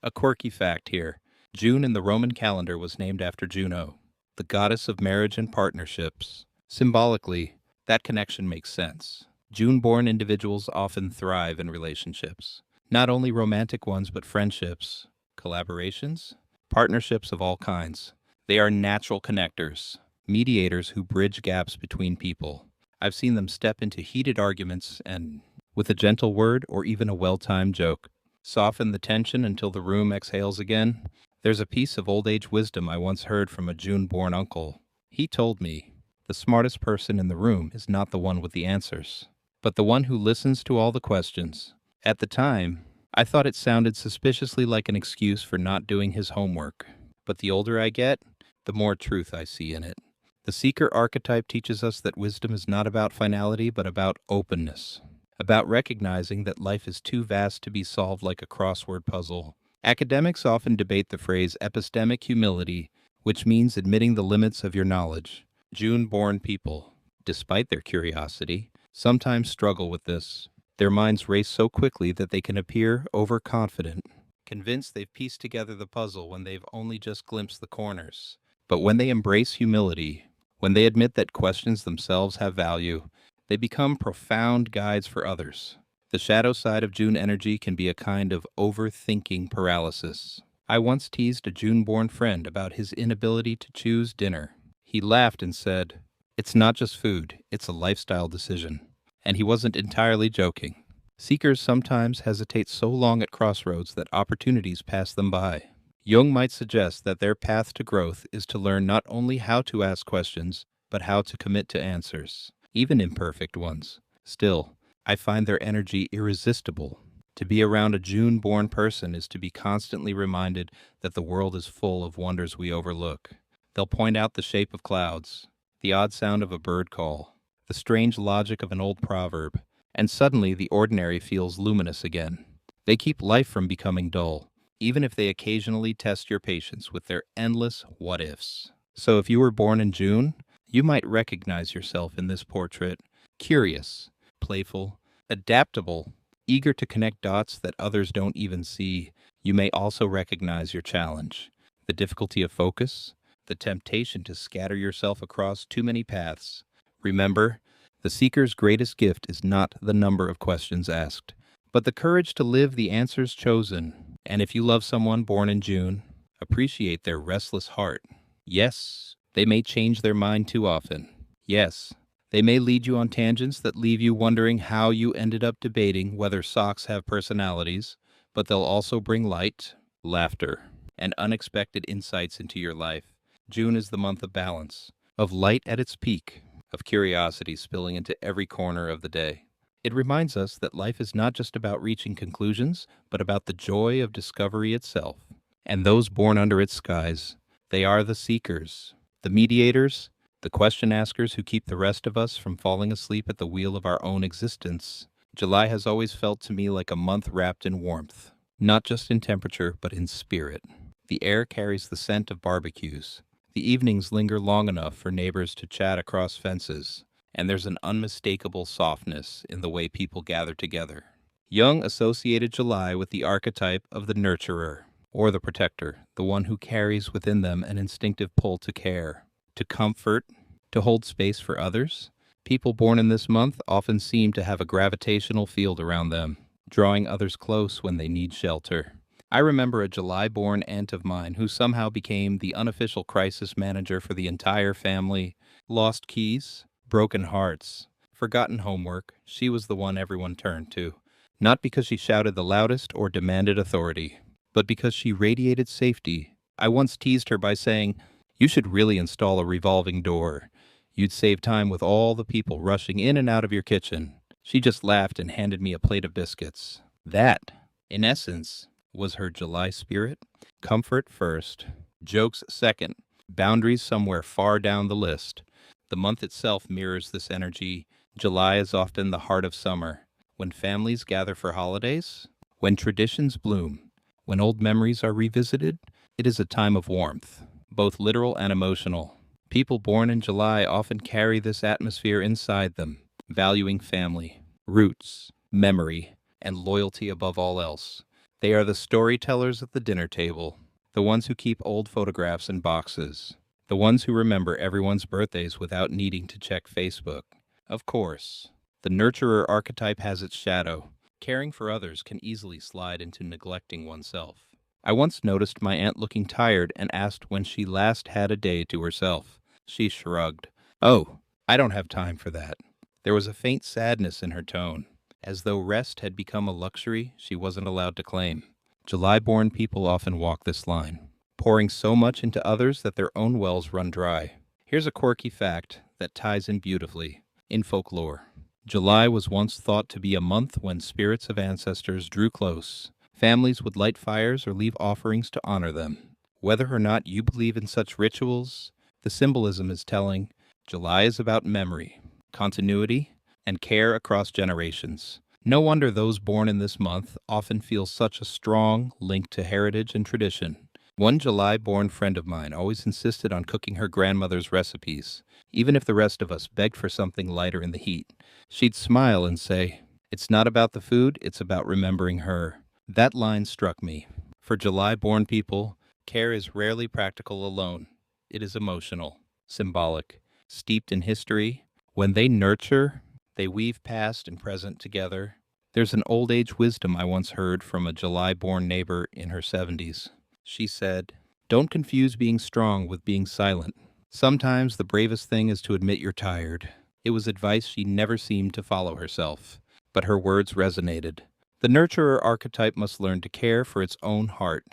A quirky fact here. June in the Roman calendar was named after Juno, the goddess of marriage and partnerships. Symbolically, that connection makes sense. June-born individuals often thrive in relationships, not only romantic ones but friendships, collaborations, partnerships of all kinds. They are natural connectors, mediators who bridge gaps between people. I've seen them step into heated arguments and, with a gentle word or even a well-timed joke, soften the tension until the room exhales again. There's a piece of old-age wisdom I once heard from a June-born uncle. He told me, the smartest person in the room is not the one with the answers, but the one who listens to all the questions. At the time, I thought it sounded suspiciously like an excuse for not doing his homework, but the older I get, the more truth I see in it. The seeker archetype teaches us that wisdom is not about finality, but about openness, about recognizing that life is too vast to be solved like a crossword puzzle. Academics often debate the phrase epistemic humility, which means admitting the limits of your knowledge. June-born people, despite their curiosity, sometimes struggle with this. Their minds race so quickly that they can appear overconfident, convinced they've pieced together the puzzle when they've only just glimpsed the corners. But when they embrace humility, when they admit that questions themselves have value, they become profound guides for others. The shadow side of June energy can be a kind of overthinking paralysis. I once teased a June-born friend about his inability to choose dinner. He laughed and said, "It's not just food, it's a lifestyle decision." And he wasn't entirely joking. Seekers sometimes hesitate so long at crossroads that opportunities pass them by. Jung might suggest that their path to growth is to learn not only how to ask questions, but how to commit to answers, even imperfect ones. Still, I find their energy irresistible. To be around a June-born person is to be constantly reminded that the world is full of wonders we overlook. They'll point out the shape of clouds, the odd sound of a bird call, the strange logic of an old proverb, and suddenly the ordinary feels luminous again. They keep life from becoming dull, even if they occasionally test your patience with their endless what-ifs. So if you were born in June, you might recognize yourself in this portrait: curious, playful, adaptable, eager to connect dots that others don't even see. You may also recognize your challenge: the difficulty of focus, the temptation to scatter yourself across too many paths. Remember, the seeker's greatest gift is not the number of questions asked, but the courage to live the answers chosen. And if you love someone born in June, appreciate their restless heart. Yes, they may change their mind too often. Yes, they may lead you on tangents that leave you wondering how you ended up debating whether socks have personalities, but they'll also bring light, laughter, and unexpected insights into your life. June is the month of balance, of light at its peak, of curiosity spilling into every corner of the day. It reminds us that life is not just about reaching conclusions, but about the joy of discovery itself. And those born under its skies, they are the seekers, the mediators, the question askers who keep the rest of us from falling asleep at the wheel of our own existence. July has always felt to me like a month wrapped in warmth, not just in temperature, but in spirit. The air carries the scent of barbecues. The evenings linger long enough for neighbors to chat across fences, and there's an unmistakable softness in the way people gather together. Jung associated July with the archetype of the nurturer, or the protector, the one who carries within them an instinctive pull to care, to comfort, to hold space for others. People born in this month often seem to have a gravitational field around them, drawing others close when they need shelter. I remember a July-born aunt of mine who somehow became the unofficial crisis manager for the entire family. Lost keys, broken hearts, forgotten homework. She was the one everyone turned to. Not because she shouted the loudest or demanded authority, but because she radiated safety. I once teased her by saying, "You should really install a revolving door. You'd save time with all the people rushing in and out of your kitchen." She just laughed and handed me a plate of biscuits. That, in essence, was her July spirit. Comfort first, jokes second, boundaries somewhere far down the list. The month itself mirrors this energy. July is often the heart of summer, when families gather for holidays, when traditions bloom, when old memories are revisited. It is a time of warmth, both literal and emotional. People born in July often carry this atmosphere inside them, valuing family, roots, memory, and loyalty above all else. They are the storytellers at the dinner table, the ones who keep old photographs in boxes, the ones who remember everyone's birthdays without needing to check Facebook. Of course, the nurturer archetype has its shadow. Caring for others can easily slide into neglecting oneself. I once noticed my aunt looking tired and asked when she last had a day to herself. She shrugged. "Oh, I don't have time for that." There was a faint sadness in her tone, as though rest had become a luxury she wasn't allowed to claim. July-born people often walk this line, pouring so much into others that their own wells run dry. Here's a quirky fact that ties in beautifully. In folklore, July was once thought to be a month when spirits of ancestors drew close. Families would light fires or leave offerings to honor them. Whether or not you believe in such rituals, the symbolism is telling. July is about memory, continuity, and care across generations. No wonder those born in this month often feel such a strong link to heritage and tradition. One July-born friend of mine always insisted on cooking her grandmother's recipes, even if the rest of us begged for something lighter in the heat. She'd smile and say, "It's not about the food, it's about remembering her." That line struck me. For July-born people, care is rarely practical alone. It is emotional, symbolic, steeped in history. When they nurture, they weave past and present together. There's an old age wisdom I once heard from a July-born neighbor in her 70s. She said, "Don't confuse being strong with being silent. Sometimes the bravest thing is to admit you're tired." It was advice she never seemed to follow herself, but her words resonated. The nurturer archetype must learn to care for its own heart,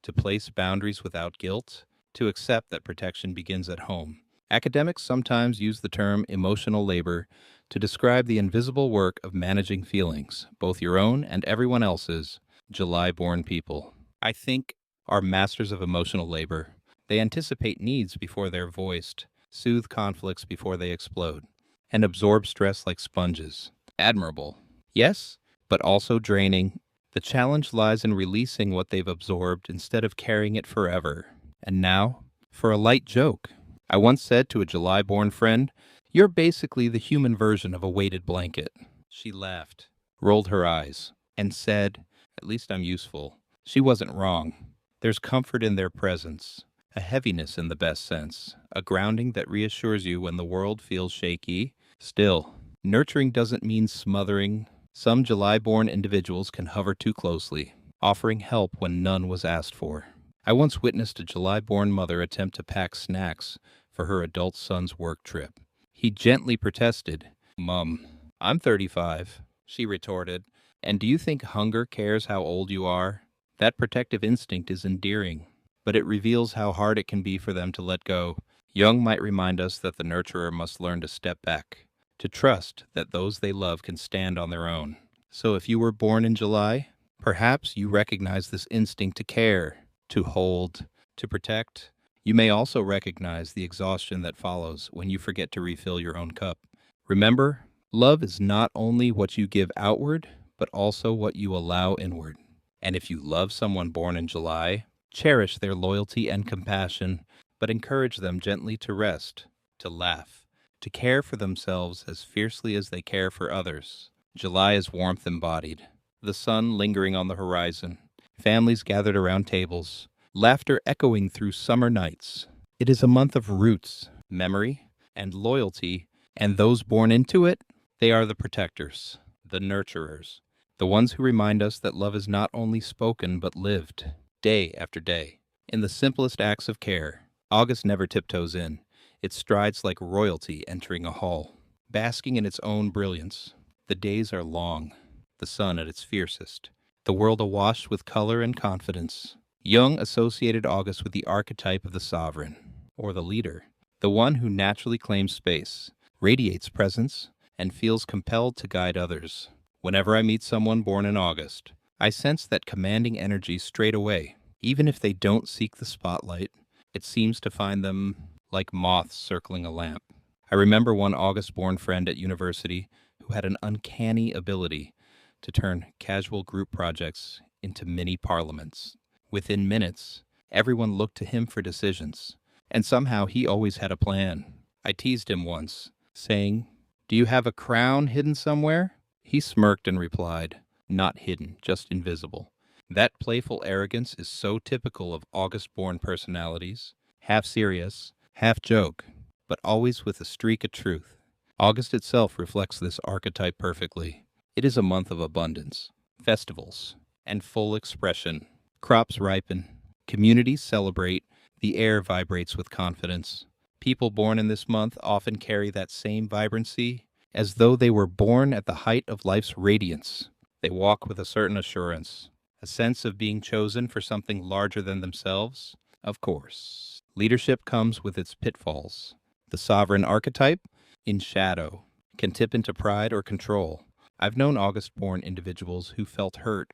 to place boundaries without guilt, to accept that protection begins at home. Academics sometimes use the term emotional labor to describe the invisible work of managing feelings, both your own and everyone else's. July-born people, I think, are masters of emotional labor. They anticipate needs before they're voiced, soothe conflicts before they explode, and absorb stress like sponges. Admirable. Yes, but also draining. The challenge lies in releasing what they've absorbed instead of carrying it forever. And now, for a light joke. I once said to a July-born friend, "You're basically the human version of a weighted blanket." She laughed, rolled her eyes, and said, "At least I'm useful." She wasn't wrong. There's comfort in their presence, a heaviness in the best sense, a grounding that reassures you when the world feels shaky. Still, nurturing doesn't mean smothering. Some July-born individuals can hover too closely, offering help when none was asked for. I once witnessed a July-born mother attempt to pack snacks for her adult son's work trip. He gently protested. "Mum, I'm 35, she retorted. "And do you think hunger cares how old you are?" That protective instinct is endearing, but it reveals how hard it can be for them to let go. Jung might remind us that the nurturer must learn to step back, to trust that those they love can stand on their own. So if you were born in July, perhaps you recognize this instinct to care, to hold, to protect. You may also recognize the exhaustion that follows when you forget to refill your own cup. Remember, love is not only what you give outward, but also what you allow inward. And if you love someone born in July, cherish their loyalty and compassion, but encourage them gently to rest, to laugh, to care for themselves as fiercely as they care for others. July is warmth embodied, the sun lingering on the horizon, families gathered around tables, laughter echoing through summer nights. It is a month of roots, memory, and loyalty, and those born into it, they are the protectors, the nurturers, the ones who remind us that love is not only spoken but lived, day after day. In the simplest acts of care, August never tiptoes in. It strides like royalty entering a hall, basking in its own brilliance. The days are long, the sun at its fiercest, the world awash with color and confidence. Jung associated August with the archetype of the sovereign, or the leader, the one who naturally claims space, radiates presence, and feels compelled to guide others. Whenever I meet someone born in August, I sense that commanding energy straight away. Even if they don't seek the spotlight, it seems to find them like moths circling a lamp. I remember one August-born friend at university who had an uncanny ability to turn casual group projects into mini parliaments. Within minutes, everyone looked to him for decisions, and somehow he always had a plan. I teased him once, saying, "Do you have a crown hidden somewhere?" He smirked and replied, "Not hidden, just invisible." That playful arrogance is so typical of August-born personalities, half serious, half joke, but always with a streak of truth. August itself reflects this archetype perfectly. It is a month of abundance, festivals, and full expression. Crops ripen, communities celebrate, the air vibrates with confidence. People born in this month often carry that same vibrancy, as though they were born at the height of life's radiance. They walk with a certain assurance, a sense of being chosen for something larger than themselves. Of course, leadership comes with its pitfalls. The sovereign archetype, in shadow, can tip into pride or control. I've known August-born individuals who felt hurt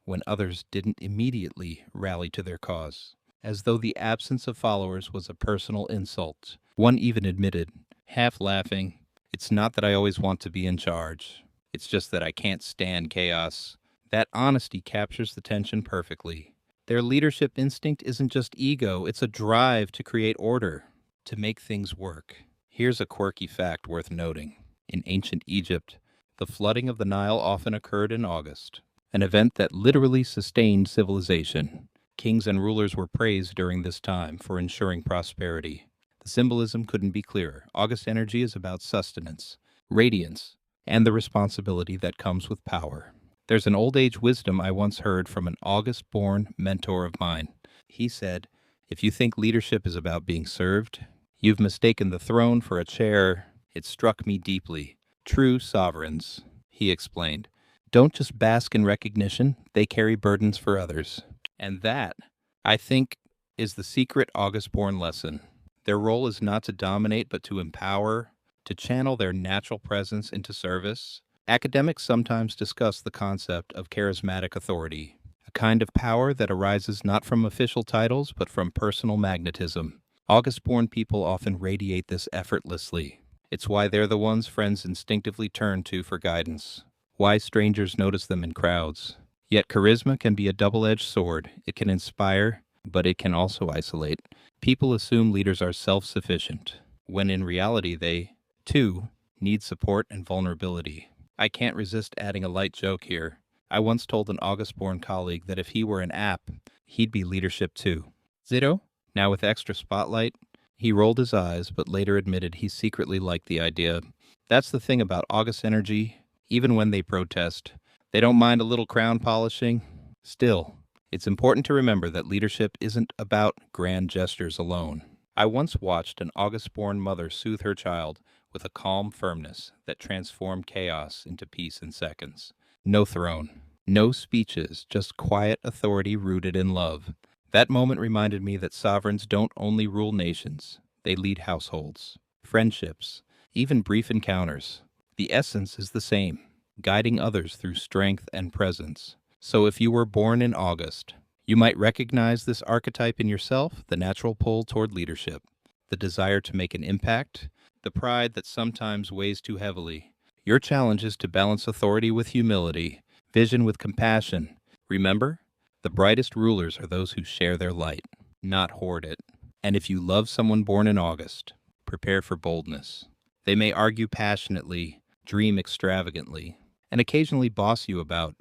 when others didn't immediately rally to their cause, as though the absence of followers was a personal insult. One even admitted, half laughing, "It's not that I always want to be in charge. It's just that I can't stand chaos." That honesty captures the tension perfectly. Their leadership instinct isn't just ego, it's a drive to create order, to make things work. Here's a quirky fact worth noting. In ancient Egypt, the flooding of the Nile often occurred in August, an event that literally sustained civilization. Kings and rulers were praised during this time for ensuring prosperity. The symbolism couldn't be clearer. August energy is about sustenance, radiance, and the responsibility that comes with power. There's an old age wisdom I once heard from an August-born mentor of mine. He said, "If you think leadership is about being served, you've mistaken the throne for a chair." It struck me deeply. True sovereigns, he explained, don't just bask in recognition, they carry burdens for others. And that I think, is the secret August-born lesson. Their role is not to dominate, but to empower, to channel their natural presence into service. Academics sometimes discuss the concept of charismatic authority, a kind of power that arises not from official titles, but from personal magnetism. August-born people often radiate this effortlessly. It's why they're the ones friends instinctively turn to for guidance, why strangers notice them in crowds. Yet charisma can be a double-edged sword. It can inspire, but it can also isolate. People assume leaders are self-sufficient, when in reality they, too, need support and vulnerability. I can't resist adding a light joke here. I once told an August-born colleague that if he were an app, he'd be leadership too. Zero? Now with extra spotlight? He rolled his eyes, but later admitted he secretly liked the idea. That's the thing about August energy. Even when they protest, they don't mind a little crown polishing. Still, it's important to remember that leadership isn't about grand gestures alone. I once watched an August-born mother soothe her child with a calm firmness that transformed chaos into peace in seconds. No throne, no speeches, just quiet authority rooted in love. That moment reminded me that sovereigns don't only rule nations, they lead households, friendships, even brief encounters. The essence is the same, guiding others through strength and presence. So if you were born in August, you might recognize this archetype in yourself, the natural pull toward leadership, the desire to make an impact, the pride that sometimes weighs too heavily. Your challenge is to balance authority with humility, vision with compassion. Remember, the brightest rulers are those who share their light, not hoard it. And if you love someone born in August, prepare for boldness. They may argue passionately, dream extravagantly, and occasionally boss you about,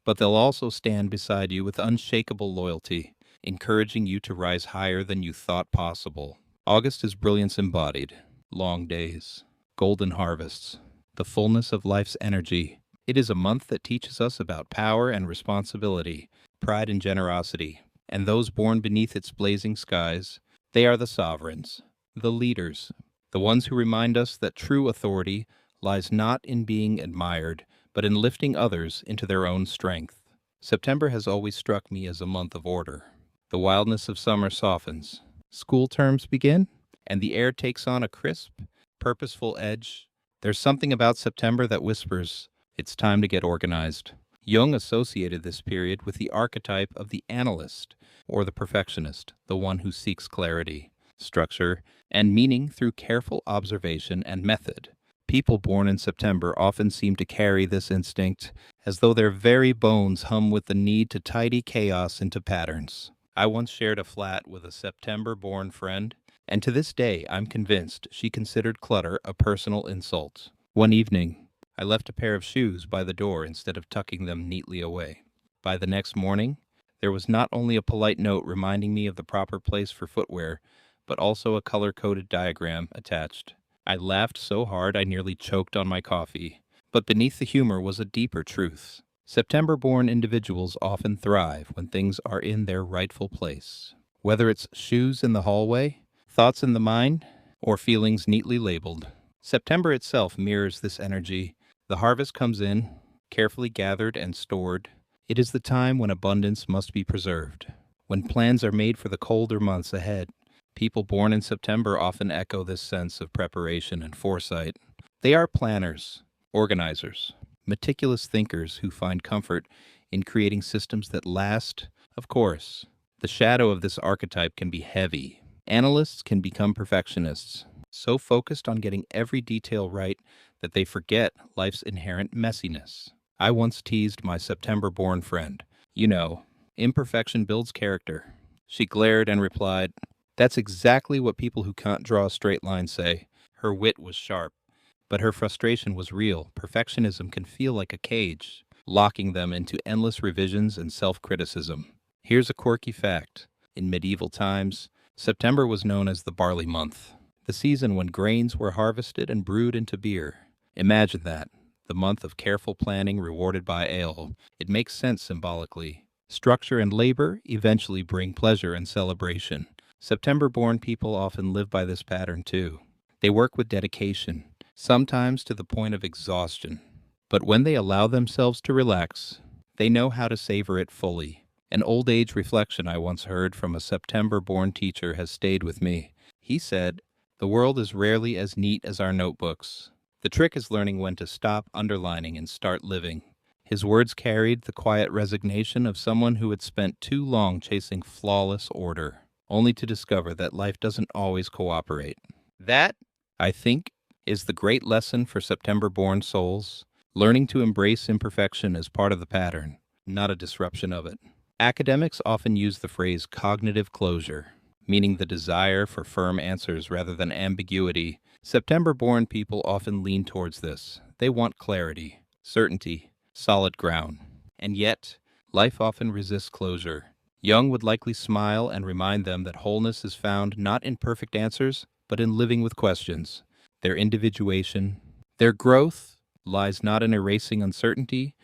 but they'll also stand beside you with unshakable loyalty, encouraging you to rise higher than you thought possible. August is brilliance embodied, long days, golden harvests, the fullness of life's energy. It is a month that teaches us about power and responsibility, pride and generosity, and those born beneath its blazing skies. They are the sovereigns, the leaders, the ones who remind us that true authority lies not in being admired, but in lifting others into their own strength. September has always struck me as a month of order. The wildness of summer softens. School terms begin, and the air takes on a crisp, purposeful edge. There's something about September that whispers, it's time to get organized. Jung associated this period with the archetype of the analyst, or the perfectionist, the one who seeks clarity, structure, and meaning through careful observation and method. People born in September often seem to carry this instinct, as though their very bones hum with the need to tidy chaos into patterns. I once shared a flat with a September-born friend, and to this day I'm convinced she considered clutter a personal insult. One evening, I left a pair of shoes by the door instead of tucking them neatly away. By the next morning, there was not only a polite note reminding me of the proper place for footwear, but also a color-coded diagram attached. I laughed so hard I nearly choked on my coffee. But beneath the humor was a deeper truth. September-born individuals often thrive when things are in their rightful place. Whether it's shoes in the hallway, thoughts in the mind, or feelings neatly labeled, September itself mirrors this energy. The harvest comes in, carefully gathered and stored. It is the time when abundance must be preserved, when plans are made for the colder months ahead. People born in September often echo this sense of preparation and foresight. They are planners, organizers, meticulous thinkers who find comfort in creating systems that last. Of course, the shadow of this archetype can be heavy. Analysts can become perfectionists, so focused on getting every detail right that they forget life's inherent messiness. I once teased my September-born friend. You know, imperfection builds character. She glared and replied, "That's exactly what people who can't draw a straight line say." Her wit was sharp, but her frustration was real. Perfectionism can feel like a cage, locking them into endless revisions and self-criticism. Here's a quirky fact. In medieval times, September was known as the barley month, the season when grains were harvested and brewed into beer. Imagine that, the month of careful planning rewarded by ale. It makes sense symbolically. Structure and labor eventually bring pleasure and celebration. September-born people often live by this pattern too. They work with dedication, sometimes to the point of exhaustion. But when they allow themselves to relax, they know how to savor it fully. An old age reflection I once heard from a September-born teacher has stayed with me. He said, "The world is rarely as neat as our notebooks. The trick is learning when to stop underlining and start living." His words carried the quiet resignation of someone who had spent too long chasing flawless order, only to discover that life doesn't always cooperate. That, I think, is the great lesson for September-born souls. Learning to embrace imperfection as part of the pattern, not a disruption of it. Academics often use the phrase cognitive closure, meaning the desire for firm answers rather than ambiguity. September-born people often lean towards this. They want clarity, certainty, solid ground. And yet, life often resists closure. Jung would likely smile and remind them that wholeness is found not in perfect answers, but in living with questions. Their individuation, their growth lies not in erasing uncertainty,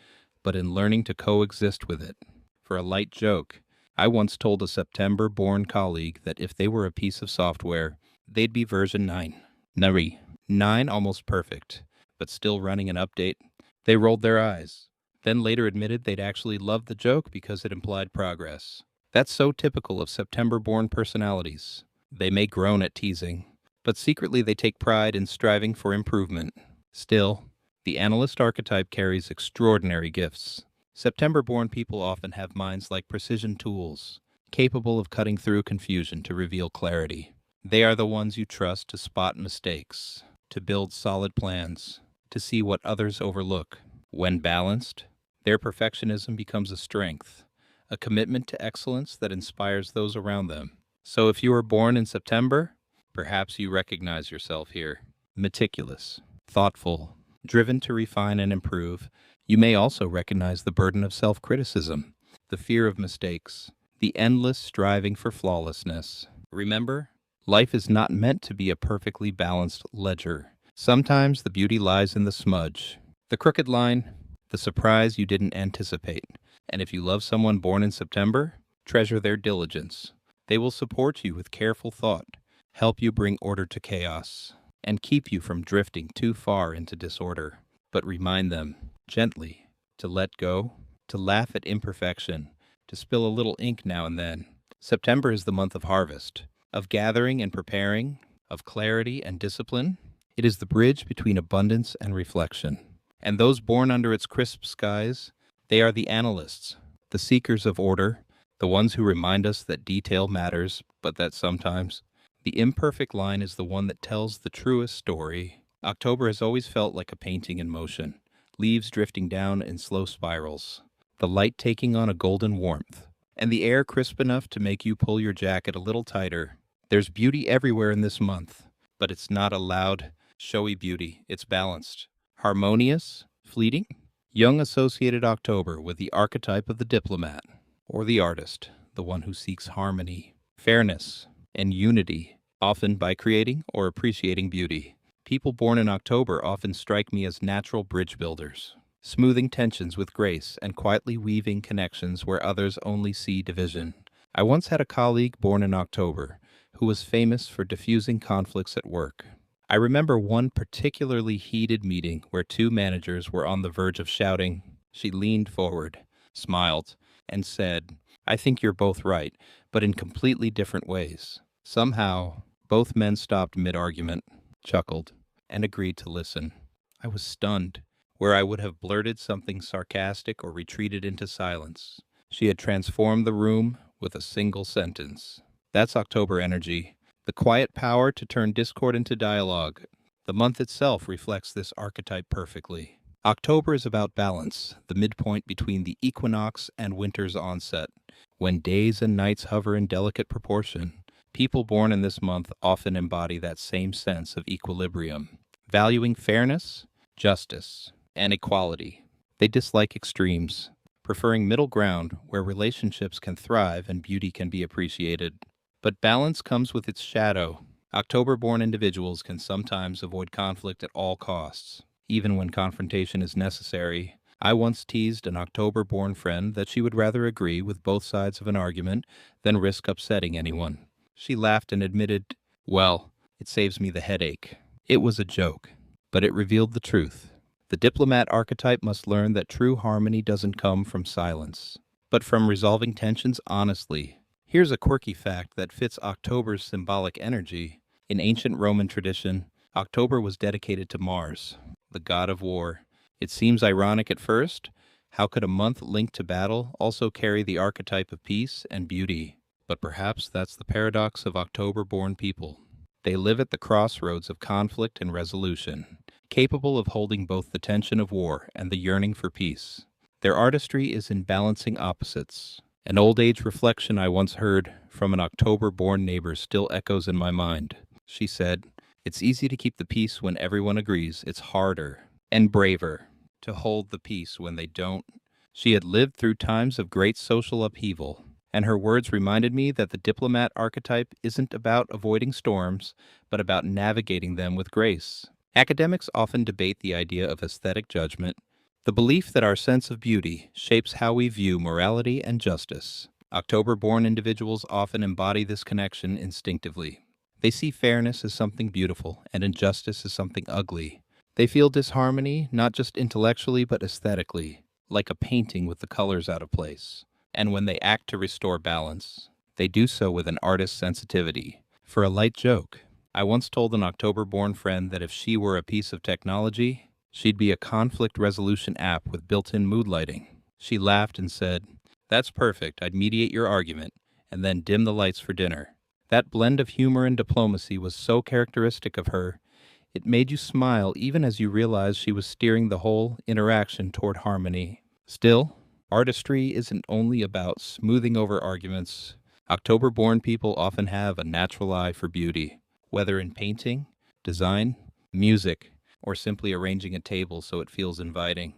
but in learning to coexist with it. For a light joke, I once told a September-born colleague that if they were a piece of software, they'd be version 9. Nari. 9 almost perfect, but still running an update. They rolled their eyes, then later admitted they'd actually loved the joke because it implied progress. That's so typical of September-born personalities. They may groan at teasing, but secretly they take pride in striving for improvement. Still, the analyst archetype carries extraordinary gifts. September-born people often have minds like precision tools, capable of cutting through confusion to reveal clarity. They are the ones you trust to spot mistakes, to build solid plans, to see what others overlook. When balanced, their perfectionism becomes a strength, a commitment to excellence that inspires those around them. So if you were born in September, perhaps you recognize yourself here. Meticulous, thoughtful, driven to refine and improve. You may also recognize the burden of self-criticism, the fear of mistakes, the endless striving for flawlessness. Remember, life is not meant to be a perfectly balanced ledger. Sometimes the beauty lies in the smudge, the crooked line, the surprise you didn't anticipate. And if you love someone born in September, treasure their diligence. They will support you with careful thought, help you bring order to chaos, and keep you from drifting too far into disorder. But remind them, gently, to let go, to laugh at imperfection, to spill a little ink now and then. September is the month of harvest, of gathering and preparing, of clarity and discipline. It is the bridge between abundance and reflection. And those born under its crisp skies, they are the analysts, the seekers of order, the ones who remind us that detail matters, but that sometimes the imperfect line is the one that tells the truest story. October has always felt like a painting in motion, leaves drifting down in slow spirals, the light taking on a golden warmth, and the air crisp enough to make you pull your jacket a little tighter. There's beauty everywhere in this month, but it's not a loud, showy beauty. It's balanced, harmonious, fleeting. Jung associated October with the archetype of the diplomat, or the artist, the one who seeks harmony, fairness, and unity, often by creating or appreciating beauty. People born in October often strike me as natural bridge builders, smoothing tensions with grace and quietly weaving connections where others only see division. I once had a colleague born in October who was famous for diffusing conflicts at work. I remember one particularly heated meeting where two managers were on the verge of shouting. She leaned forward, smiled, and said, "I think you're both right, but in completely different ways." Somehow, both men stopped mid-argument, chuckled, and agreed to listen. I was stunned. Where I would have blurted something sarcastic or retreated into silence, she had transformed the room with a single sentence. That's October energy, the quiet power to turn discord into dialogue. The month itself reflects this archetype perfectly. October is about balance, the midpoint between the equinox and winter's onset, when days and nights hover in delicate proportion. People born in this month often embody that same sense of equilibrium, valuing fairness, justice, and equality. They dislike extremes, preferring middle ground where relationships can thrive and beauty can be appreciated. But balance comes with its shadow. October-born individuals can sometimes avoid conflict at all costs, even when confrontation is necessary. I once teased an October-born friend that she would rather agree with both sides of an argument than risk upsetting anyone. She laughed and admitted, "Well, it saves me the headache." It was a joke, but it revealed the truth. The diplomat archetype must learn that true harmony doesn't come from silence, but from resolving tensions honestly. Here's a quirky fact that fits October's symbolic energy. In ancient Roman tradition, October was dedicated to Mars, the god of war. It seems ironic at first. How could a month linked to battle also carry the archetype of peace and beauty? But perhaps that's the paradox of October-born people. They live at the crossroads of conflict and resolution, capable of holding both the tension of war and the yearning for peace. Their artistry is in balancing opposites. An old-age reflection I once heard from an October-born neighbor still echoes in my mind. She said, "It's easy to keep the peace when everyone agrees. It's harder and braver to hold the peace when they don't." She had lived through times of great social upheaval, and her words reminded me that the diplomat archetype isn't about avoiding storms, but about navigating them with grace. Academics often debate the idea of aesthetic judgment, the belief that our sense of beauty shapes how we view morality and justice. October-born individuals often embody this connection instinctively. They see fairness as something beautiful and injustice as something ugly. They feel disharmony not just intellectually but aesthetically, like a painting with the colors out of place. And when they act to restore balance, they do so with an artist's sensitivity. For a light joke, I once told an October-born friend that if she were a piece of technology, she'd be a conflict resolution app with built-in mood lighting. She laughed and said, "That's perfect. I'd mediate your argument and then dim the lights for dinner." That blend of humor and diplomacy was so characteristic of her, it made you smile even as you realized she was steering the whole interaction toward harmony. Still, artistry isn't only about smoothing over arguments. October-born people often have a natural eye for beauty, whether in painting, design, music, or simply arranging a table so it feels inviting.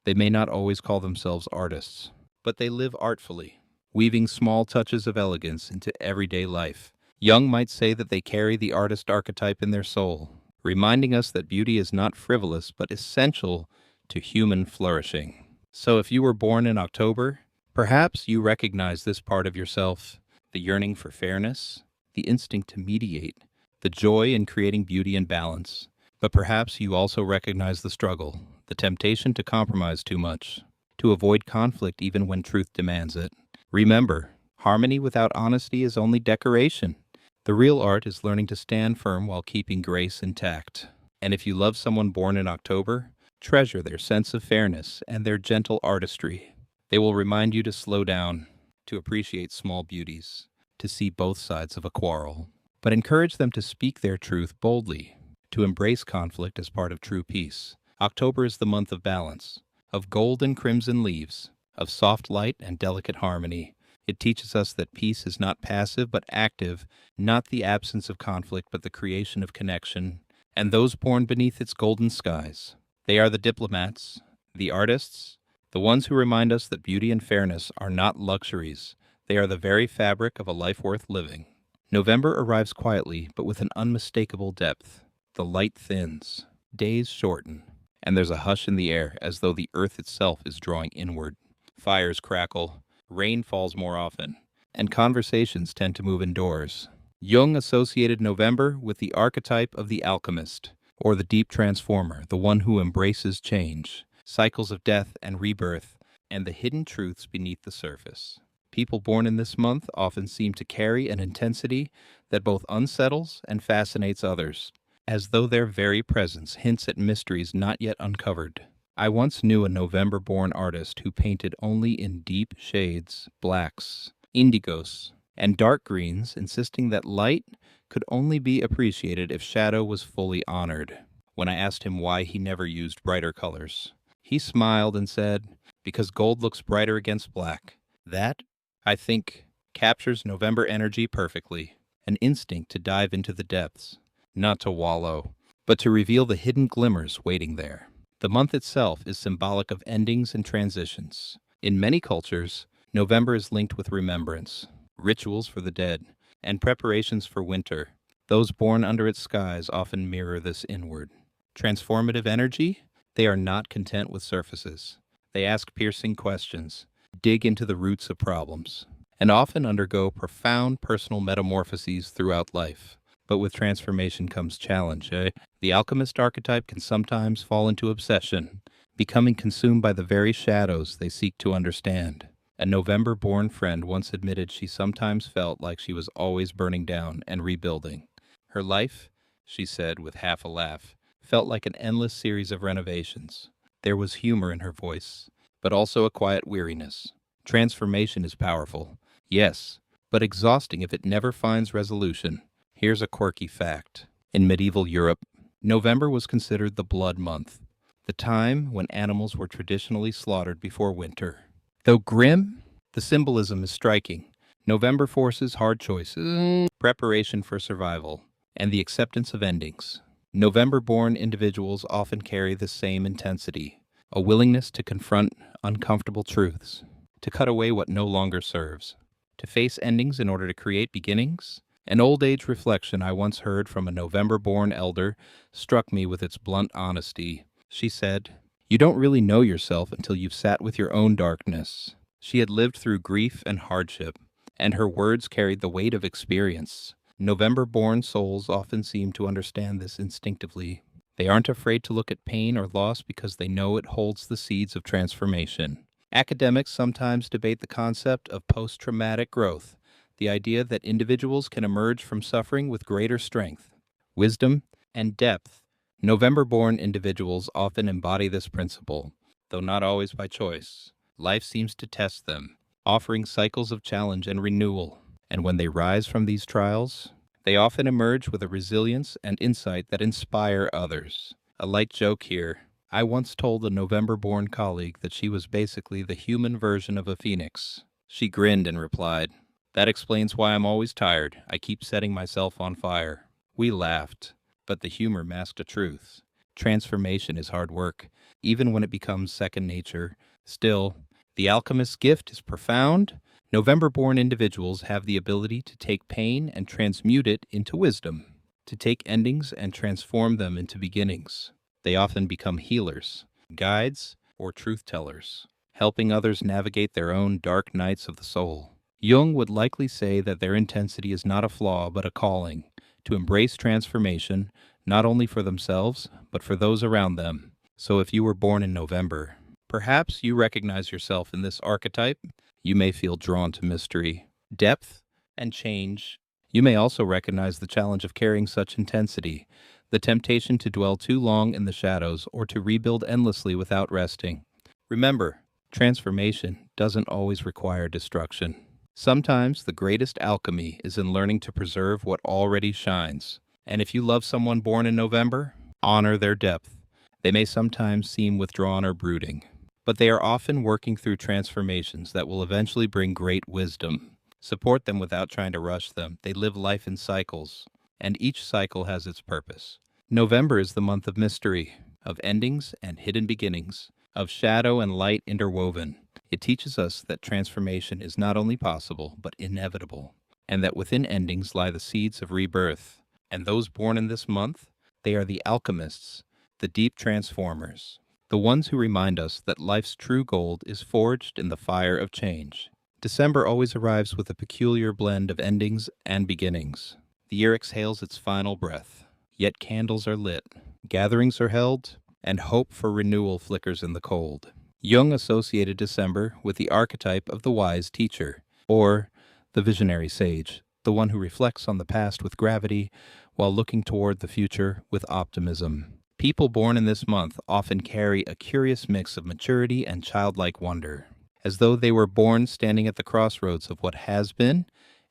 They may not always call themselves artists, but they live artfully, weaving small touches of elegance into everyday life. Jung might say that they carry the artist archetype in their soul, reminding us that beauty is not frivolous but essential to human flourishing. So if you were born in October, perhaps you recognize this part of yourself, the yearning for fairness, the instinct to mediate, the joy in creating beauty and balance. But perhaps you also recognize the struggle, the temptation to compromise too much, to avoid conflict even when truth demands it. Remember, harmony without honesty is only decoration. The real art is learning to stand firm while keeping grace intact. And if you love someone born in October, treasure their sense of fairness and their gentle artistry. They will remind you to slow down, to appreciate small beauties, to see both sides of a quarrel. But encourage them to speak their truth boldly, to embrace conflict as part of true peace. October is the month of balance, of gold and crimson leaves, of soft light and delicate harmony. It teaches us that peace is not passive but active, not the absence of conflict but the creation of connection, and those born beneath its golden skies. They are the diplomats, the artists, the ones who remind us that beauty and fairness are not luxuries. They are the very fabric of a life worth living. November arrives quietly but with an unmistakable depth. The light thins, days shorten, and there's a hush in the air as though the earth itself is drawing inward. Fires crackle, rain falls more often, and conversations tend to move indoors. Jung associated November with the archetype of the alchemist, or the deep transformer, the one who embraces change, cycles of death and rebirth, and the hidden truths beneath the surface. People born in this month often seem to carry an intensity that both unsettles and fascinates others, as though their very presence hints at mysteries not yet uncovered. I once knew a November-born artist who painted only in deep shades, blacks, indigos, and dark greens, insisting that light could only be appreciated if shadow was fully honored. When I asked him why he never used brighter colors, he smiled and said, "Because gold looks brighter against black." That, I think, captures November energy perfectly, an instinct to dive into the depths, not to wallow, but to reveal the hidden glimmers waiting there. The month itself is symbolic of endings and transitions. In many cultures, November is linked with remembrance, rituals for the dead, and preparations for winter. Those born under its skies often mirror this inward. Transformative energy? They are not content with surfaces. They ask piercing questions, dig into the roots of problems, and often undergo profound personal metamorphoses throughout life. But with transformation comes challenge, eh? The alchemist archetype can sometimes fall into obsession, becoming consumed by the very shadows they seek to understand. A November-born friend once admitted she sometimes felt like she was always burning down and rebuilding. Her life, she said with half a laugh, felt like an endless series of renovations. There was humor in her voice, but also a quiet weariness. Transformation is powerful, yes, but exhausting if it never finds resolution. Here's a quirky fact. In medieval Europe, November was considered the blood month, the time when animals were traditionally slaughtered before winter. Though grim, the symbolism is striking. November forces hard choices, preparation for survival, and the acceptance of endings. November-born individuals often carry the same intensity, a willingness to confront uncomfortable truths, to cut away what no longer serves, to face endings in order to create beginnings. An old-age reflection I once heard from a November-born elder struck me with its blunt honesty. She said, "You don't really know yourself until you've sat with your own darkness." She had lived through grief and hardship, and her words carried the weight of experience. November-born souls often seem to understand this instinctively. They aren't afraid to look at pain or loss because they know it holds the seeds of transformation. Academics sometimes debate the concept of post-traumatic growth, the idea that individuals can emerge from suffering with greater strength, wisdom, and depth. November-born individuals often embody this principle, though not always by choice. Life seems to test them, offering cycles of challenge and renewal. And when they rise from these trials, they often emerge with a resilience and insight that inspire others. A light joke here. I once told a November-born colleague that she was basically the human version of a phoenix. She grinned and replied, "That explains why I'm always tired. I keep setting myself on fire." We laughed, but the humor masked a truth. Transformation is hard work, even when it becomes second nature. Still, the alchemist's gift is profound. November-born individuals have the ability to take pain and transmute it into wisdom, to take endings and transform them into beginnings. They often become healers, guides, or truth-tellers, helping others navigate their own dark nights of the soul. Jung would likely say that their intensity is not a flaw but a calling, to embrace transformation, not only for themselves, but for those around them. So if you were born in November, perhaps you recognize yourself in this archetype. You may feel drawn to mystery, depth, and change. You may also recognize the challenge of carrying such intensity, the temptation to dwell too long in the shadows or to rebuild endlessly without resting. Remember, transformation doesn't always require destruction. Sometimes the greatest alchemy is in learning to preserve what already shines. And if you love someone born in November, honor their depth. They may sometimes seem withdrawn or brooding, but they are often working through transformations that will eventually bring great wisdom. Support them without trying to rush them. They live life in cycles, and each cycle has its purpose. November is the month of mystery, of endings and hidden beginnings, of shadow and light interwoven. It teaches us that transformation is not only possible, but inevitable, and that within endings lie the seeds of rebirth. And those born in this month, they are the alchemists, the deep transformers, the ones who remind us that life's true gold is forged in the fire of change. December always arrives with a peculiar blend of endings and beginnings. The year exhales its final breath, yet candles are lit, gatherings are held, and hope for renewal flickers in the cold. Jung associated December with the archetype of the wise teacher, or the visionary sage, the one who reflects on the past with gravity while looking toward the future with optimism. People born in this month often carry a curious mix of maturity and childlike wonder, as though they were born standing at the crossroads of what has been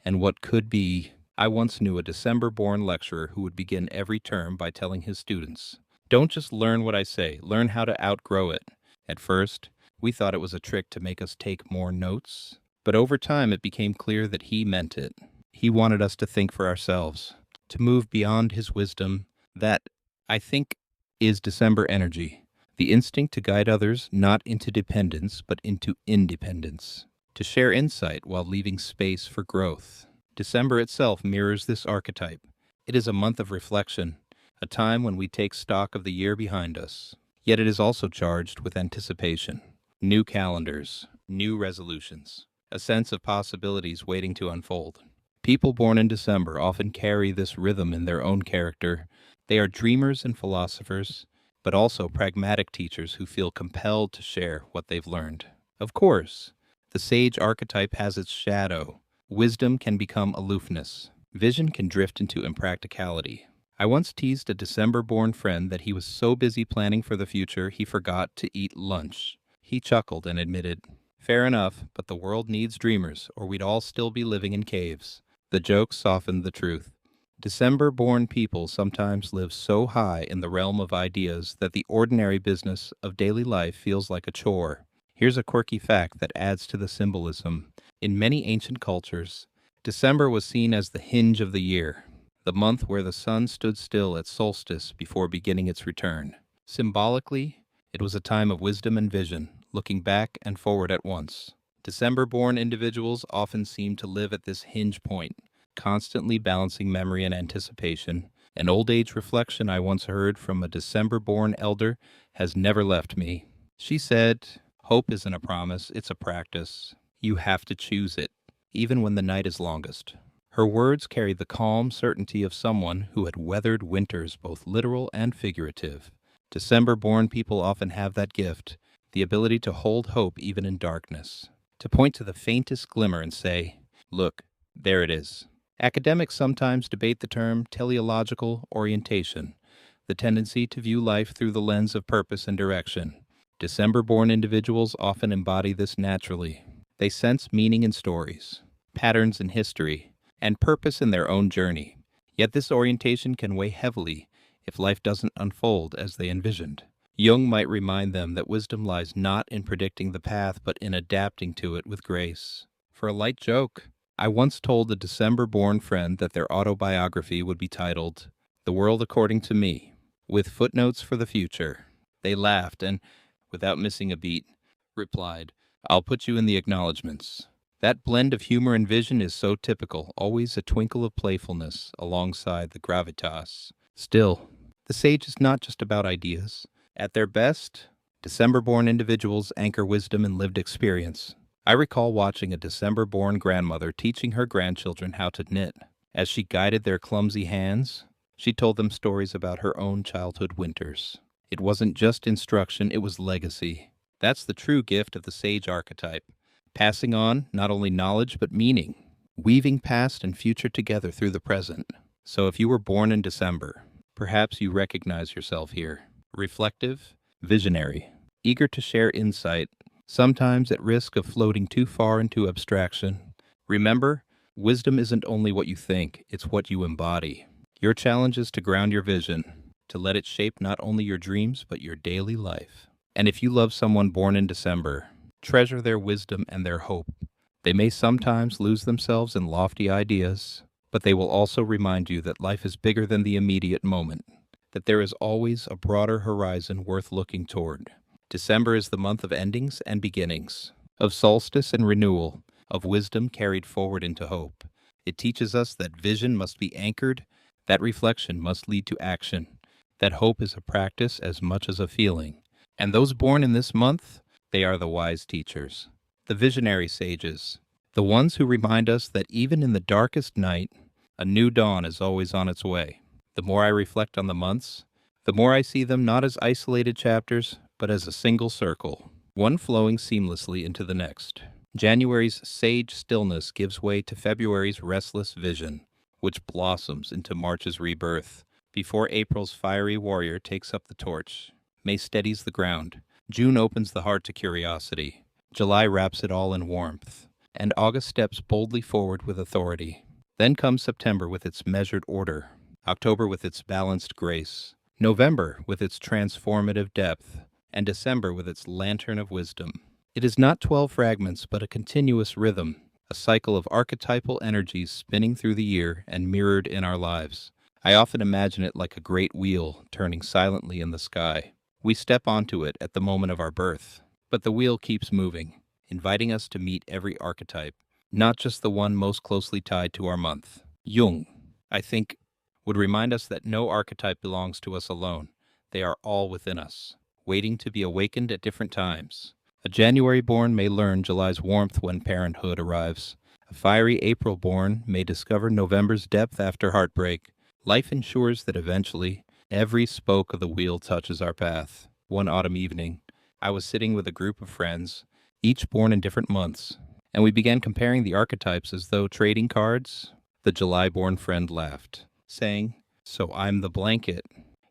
and what could be. I once knew a December-born lecturer who would begin every term by telling his students, "Don't just learn what I say, learn how to outgrow it." At first, we thought it was a trick to make us take more notes, but over time it became clear that he meant it. He wanted us to think for ourselves, to move beyond his wisdom. That, I think, is December energy, the instinct to guide others not into dependence but into independence, to share insight while leaving space for growth. December itself mirrors this archetype. It is a month of reflection, a time when we take stock of the year behind us. Yet it is also charged with anticipation, new calendars, new resolutions, a sense of possibilities waiting to unfold. People born in December often carry this rhythm in their own character. They are dreamers and philosophers, but also pragmatic teachers who feel compelled to share what they've learned. Of course, The sage archetype has its shadow. Wisdom can become aloofness. Vision can drift into impracticality. I once teased a December-born friend that he was so busy planning for the future he forgot to eat lunch. He chuckled and admitted, "Fair enough, but the world needs dreamers, or we'd all still be living in caves." The joke softened the truth. December-born people sometimes live so high in the realm of ideas that the ordinary business of daily life feels like a chore. Here's a quirky fact that adds to the symbolism. In many ancient cultures, December was seen as the hinge of the year, the month where the sun stood still at solstice before beginning its return. Symbolically, it was a time of wisdom and vision, looking back and forward at once. December-born individuals often seem to live at this hinge point, constantly balancing memory and anticipation. An old-age reflection I once heard from a December-born elder has never left me. She said, "Hope isn't a promise, it's a practice. You have to choose it, even when the night is longest." Her words carried the calm certainty of someone who had weathered winters both literal and figurative. December-born people often have that gift, the ability to hold hope even in darkness, to point to the faintest glimmer and say, "Look, there it is." Academics sometimes debate the term teleological orientation, the tendency to view life through the lens of purpose and direction. December-born individuals often embody this naturally. They sense meaning in stories, patterns in history, and purpose in their own journey. Yet this orientation can weigh heavily if life doesn't unfold as they envisioned. Jung might remind them that wisdom lies not in predicting the path, but in adapting to it with grace. For a light joke, I once told a December-born friend that their autobiography would be titled, "The World According to Me," with footnotes for the future. They laughed and, without missing a beat, replied, "I'll put you in the acknowledgments." That blend of humor and vision is so typical, always a twinkle of playfulness alongside the gravitas. Still, the sage is not just about ideas. At their best, December-born individuals anchor wisdom in lived experience. I recall watching a December-born grandmother teaching her grandchildren how to knit. As she guided their clumsy hands, she told them stories about her own childhood winters. It wasn't just instruction, it was legacy. That's the true gift of the sage archetype, passing on not only knowledge but meaning, weaving past and future together through the present. So if you were born in December, perhaps you recognize yourself here. Reflective, visionary, eager to share insight, sometimes at risk of floating too far into abstraction. Remember, wisdom isn't only what you think, it's what you embody. Your challenge is to ground your vision, to let it shape not only your dreams but your daily life. And if you love someone born in December, treasure their wisdom and their hope. They may sometimes lose themselves in lofty ideas, but they will also remind you that life is bigger than the immediate moment, that there is always a broader horizon worth looking toward. December is the month of endings and beginnings, of solstice and renewal, of wisdom carried forward into hope. It teaches us that vision must be anchored, that reflection must lead to action, that hope is a practice as much as a feeling. And those born in this month, they are the wise teachers, the visionary sages, the ones who remind us that even in the darkest night, a new dawn is always on its way. The more I reflect on the months, the more I see them not as isolated chapters, but as a single circle, one flowing seamlessly into the next. January's sage stillness gives way to February's restless vision, which blossoms into March's rebirth, before April's fiery warrior takes up the torch. May steadies the ground. June opens the heart to curiosity. July wraps it all in warmth, and August steps boldly forward with authority. Then comes September with its measured order, October with its balanced grace, November with its transformative depth, and December with its lantern of wisdom. It is not 12 fragments, but a continuous rhythm, a cycle of archetypal energies spinning through the year and mirrored in our lives. I often imagine it like a great wheel turning silently in the sky. We step onto it at the moment of our birth, but the wheel keeps moving, inviting us to meet every archetype, not just the one most closely tied to our month. Jung, I think, would remind us that no archetype belongs to us alone. They are all within us, waiting to be awakened at different times. A January-born may learn July's warmth when parenthood arrives. A fiery April-born may discover November's depth after heartbreak. Life ensures that eventually, every spoke of the wheel touches our path. One autumn evening, I was sitting with a group of friends, each born in different months, and we began comparing the archetypes as though trading cards. The July-born friend laughed, saying, "So I'm the blanket,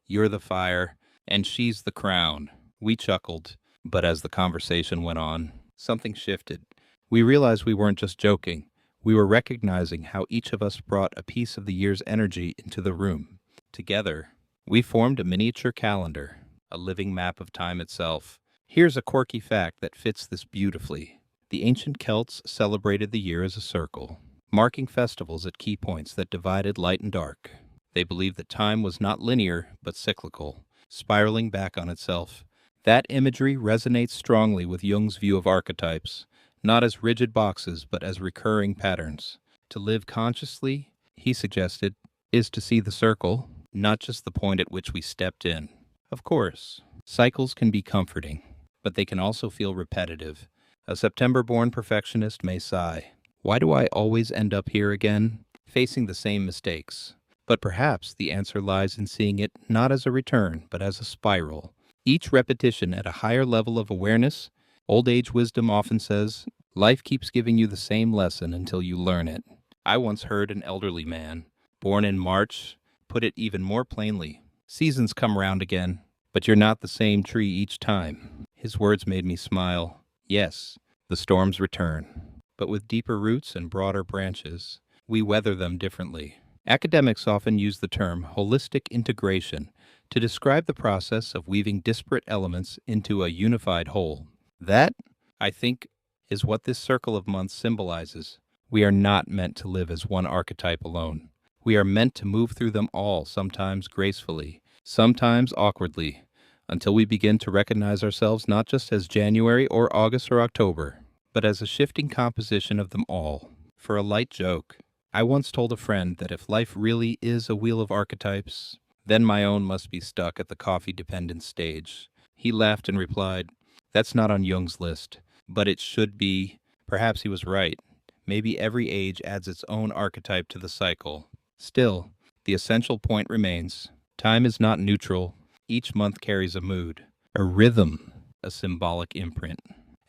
you're the fire, and she's the crown." We chuckled, but as the conversation went on, something shifted. We realized we weren't just joking. We were recognizing how each of us brought a piece of the year's energy into the room. Together, we formed a miniature calendar, a living map of time itself. Here's a quirky fact that fits this beautifully. The ancient Celts celebrated the year as a circle, marking festivals at key points that divided light and dark. They believed that time was not linear, but cyclical, spiraling back on itself. That imagery resonates strongly with Jung's view of archetypes, not as rigid boxes, but as recurring patterns. To live consciously, he suggested, is to see the circle, not just the point at which we stepped in. Of course, cycles can be comforting, but they can also feel repetitive. A September-born perfectionist may sigh, "Why do I always end up here again, facing the same mistakes?" But perhaps the answer lies in seeing it not as a return, but as a spiral. Each repetition at a higher level of awareness. Old age wisdom often says, life keeps giving you the same lesson until you learn it. I once heard an elderly man, born in March, put it even more plainly. Seasons come round again, but you're not the same tree each time. His words made me smile. Yes, the storms return, but with deeper roots and broader branches, we weather them differently. Academics often use the term holistic integration to describe the process of weaving disparate elements into a unified whole. That, I think, is what this circle of months symbolizes. We are not meant to live as one archetype alone. We are meant to move through them all, sometimes gracefully, sometimes awkwardly, until we begin to recognize ourselves not just as January or August or October, but as a shifting composition of them all. For a light joke, I once told a friend that if life really is a wheel of archetypes, then my own must be stuck at the coffee-dependent stage. He laughed and replied, "That's not on Jung's list, but it should be." Perhaps he was right. Maybe every age adds its own archetype to the cycle. Still, the essential point remains. Time is not neutral. Each month carries a mood, a rhythm, a symbolic imprint.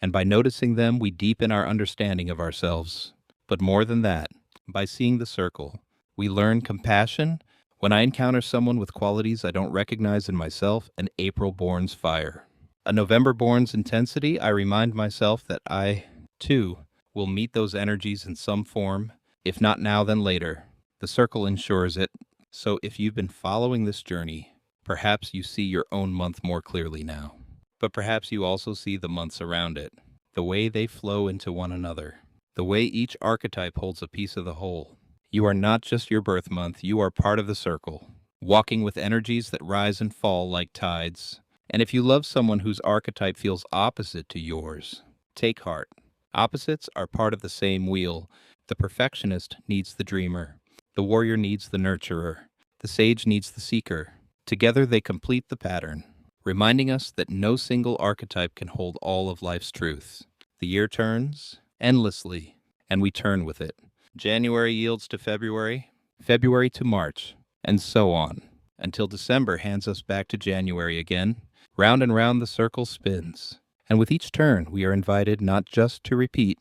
And by noticing them, we deepen our understanding of ourselves. But more than that, by seeing the circle, we learn compassion. When I encounter someone with qualities I don't recognize in myself, an April-born's fire, a November-born's intensity, I remind myself that I, too, will meet those energies in some form, if not now then later. The circle ensures it. So if you've been following this journey, perhaps you see your own month more clearly now. But perhaps you also see the months around it, the way they flow into one another, the way each archetype holds a piece of the whole. You are not just your birth month, you are part of the circle, walking with energies that rise and fall like tides. And if you love someone whose archetype feels opposite to yours, take heart. Opposites are part of the same wheel. The perfectionist needs the dreamer. The warrior needs the nurturer. The sage needs the seeker. Together they complete the pattern, reminding us that no single archetype can hold all of life's truths. The year turns endlessly, and we turn with it. January yields to February, February to March, and so on, until December hands us back to January again. Round and round the circle spins, and with each turn we are invited not just to repeat,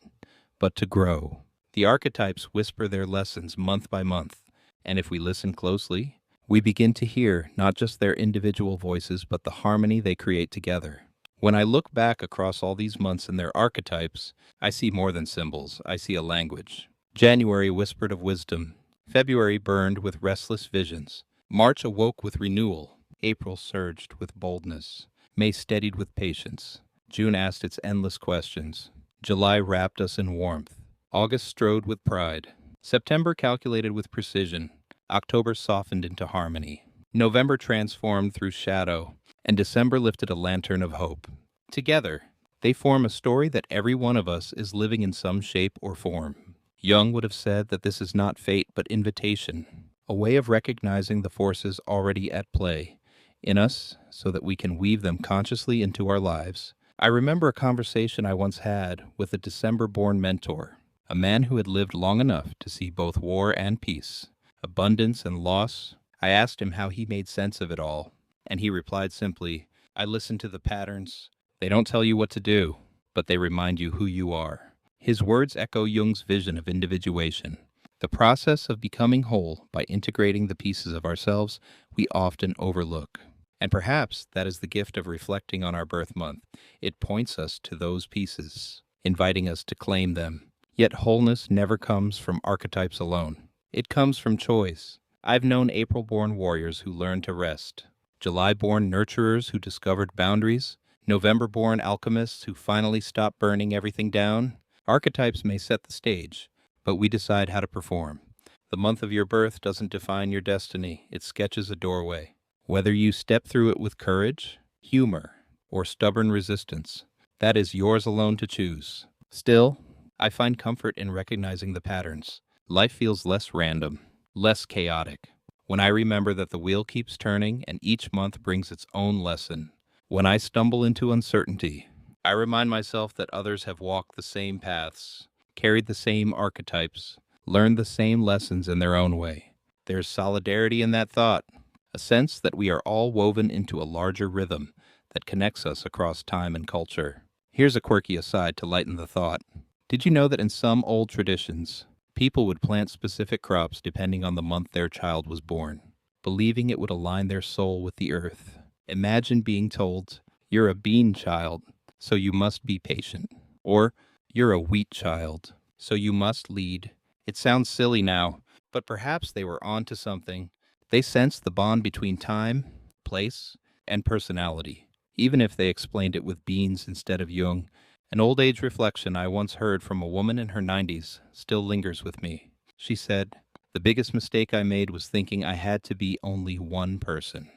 but to grow. The archetypes whisper their lessons month by month, and if we listen closely, we begin to hear not just their individual voices, but the harmony they create together. When I look back across all these months and their archetypes, I see more than symbols. I see a language. January whispered of wisdom. February burned with restless visions. March awoke with renewal. April surged with boldness. May steadied with patience. June asked its endless questions. July wrapped us in warmth. August strode with pride. September calculated with precision. October softened into harmony. November transformed through shadow, and December lifted a lantern of hope. Together, they form a story that every one of us is living in some shape or form. Jung would have said that this is not fate but invitation, a way of recognizing the forces already at play in us so that we can weave them consciously into our lives. I remember a conversation I once had with a December-born mentor, a man who had lived long enough to see both war and peace, abundance and loss. I asked him how he made sense of it all, and he replied simply, "I listen to the patterns. They don't tell you what to do, but they remind you who you are. His words echo Jung's vision of individuation, the process of becoming whole by integrating the pieces of ourselves we often overlook. And perhaps that is the gift of reflecting on our birth month. It points us to those pieces, inviting us to claim them. Yet wholeness never comes from archetypes alone. It comes from choice. I've known April-born warriors who learned to rest, July-born nurturers who discovered boundaries, November-born alchemists who finally stopped burning everything down. Archetypes may set the stage, but we decide how to perform. The month of your birth doesn't define your destiny. It sketches a doorway. Whether you step through it with courage, humor, or stubborn resistance, that is yours alone to choose. Still, I find comfort in recognizing the patterns. Life feels less random, less chaotic, when I remember that the wheel keeps turning and each month brings its own lesson. When I stumble into uncertainty, I remind myself that others have walked the same paths, carried the same archetypes, learned the same lessons in their own way. There's solidarity in that thought, a sense that we are all woven into a larger rhythm that connects us across time and culture. Here's a quirky aside to lighten the thought. Did you know that in some old traditions, people would plant specific crops depending on the month their child was born, believing it would align their soul with the earth? Imagine being told, "You're a bean child, so you must be patient," or "You're a wheat child, so you must lead." It sounds silly now, but perhaps they were onto something. They sensed the bond between time, place, and personality, even if they explained it with beans instead of Jung. An old age reflection I once heard from a woman in her 90s still lingers with me. She said, "The biggest mistake I made was thinking I had to be only one person.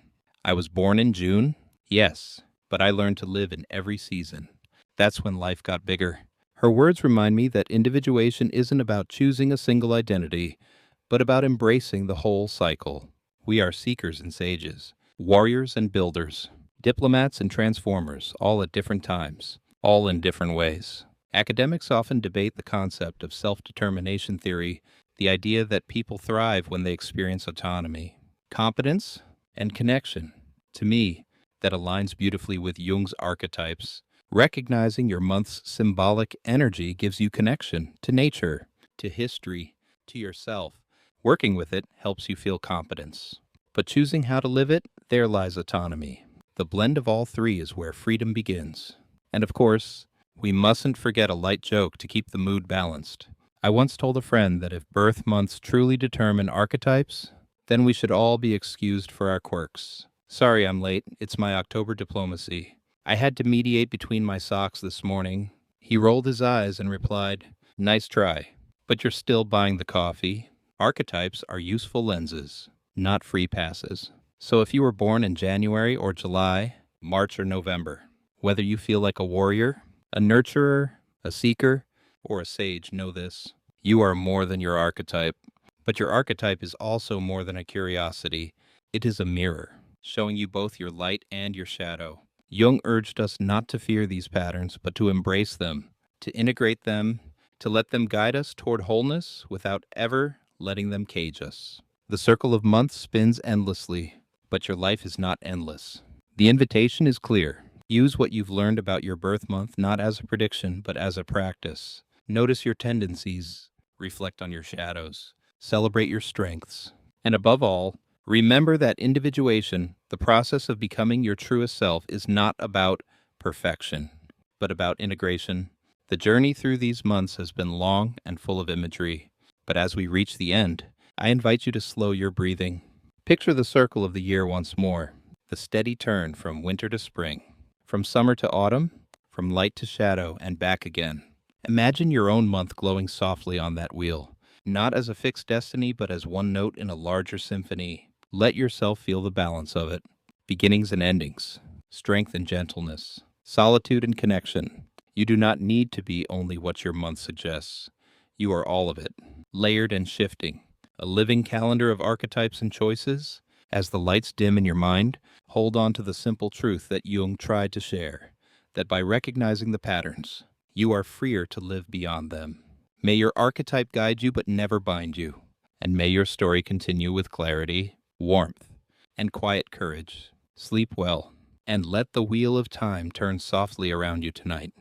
I was born in June, yes, but I learned to live in every season. That's when life got bigger." Her words remind me that individuation isn't about choosing a single identity, but about embracing the whole cycle. We are seekers and sages, warriors and builders, diplomats and transformers, all at different times, all in different ways. Academics often debate the concept of self-determination theory, the idea that people thrive when they experience autonomy, competence, and connection. To me, that aligns beautifully with Jung's archetypes. Recognizing your month's symbolic energy gives you connection to nature, to history, to yourself. Working with it helps you feel competence. But choosing how to live it, there lies autonomy. The blend of all three is where freedom begins. And of course, we mustn't forget a light joke to keep the mood balanced. I once told a friend that if birth months truly determine archetypes, then we should all be excused for our quirks. Sorry I'm late, it's my October diplomacy. I had to mediate between my socks this morning. He rolled his eyes and replied, "Nice try, but you're still buying the coffee." Archetypes are useful lenses, not free passes. So if you were born in January or July, March or November, whether you feel like a warrior, a nurturer, a seeker, or a sage, know this: you are more than your archetype. But your archetype is also more than a curiosity. It is a mirror, showing you both your light and your shadow. Jung urged us not to fear these patterns, but to embrace them, to integrate them, to let them guide us toward wholeness without ever letting them cage us. The circle of months spins endlessly, but your life is not endless. The invitation is clear. Use what you've learned about your birth month not as a prediction, but as a practice. Notice your tendencies, reflect on your shadows, celebrate your strengths, and above all, remember that individuation, the process of becoming your truest self, is not about perfection, but about integration. The journey through these months has been long and full of imagery, but as we reach the end, I invite you to slow your breathing. Picture the circle of the year once more, the steady turn from winter to spring, from summer to autumn, from light to shadow, and back again. Imagine your own month glowing softly on that wheel, not as a fixed destiny, but as one note in a larger symphony. Let yourself feel the balance of it. Beginnings and endings, strength and gentleness, solitude and connection. You do not need to be only what your month suggests. You are all of it, layered and shifting. A living calendar of archetypes and choices. As the lights dim in your mind, hold on to the simple truth that Jung tried to share, that by recognizing the patterns, you are freer to live beyond them. May your archetype guide you but never bind you, and may your story continue with clarity, warmth, and quiet courage. Sleep well, and let the wheel of time turn softly around you tonight.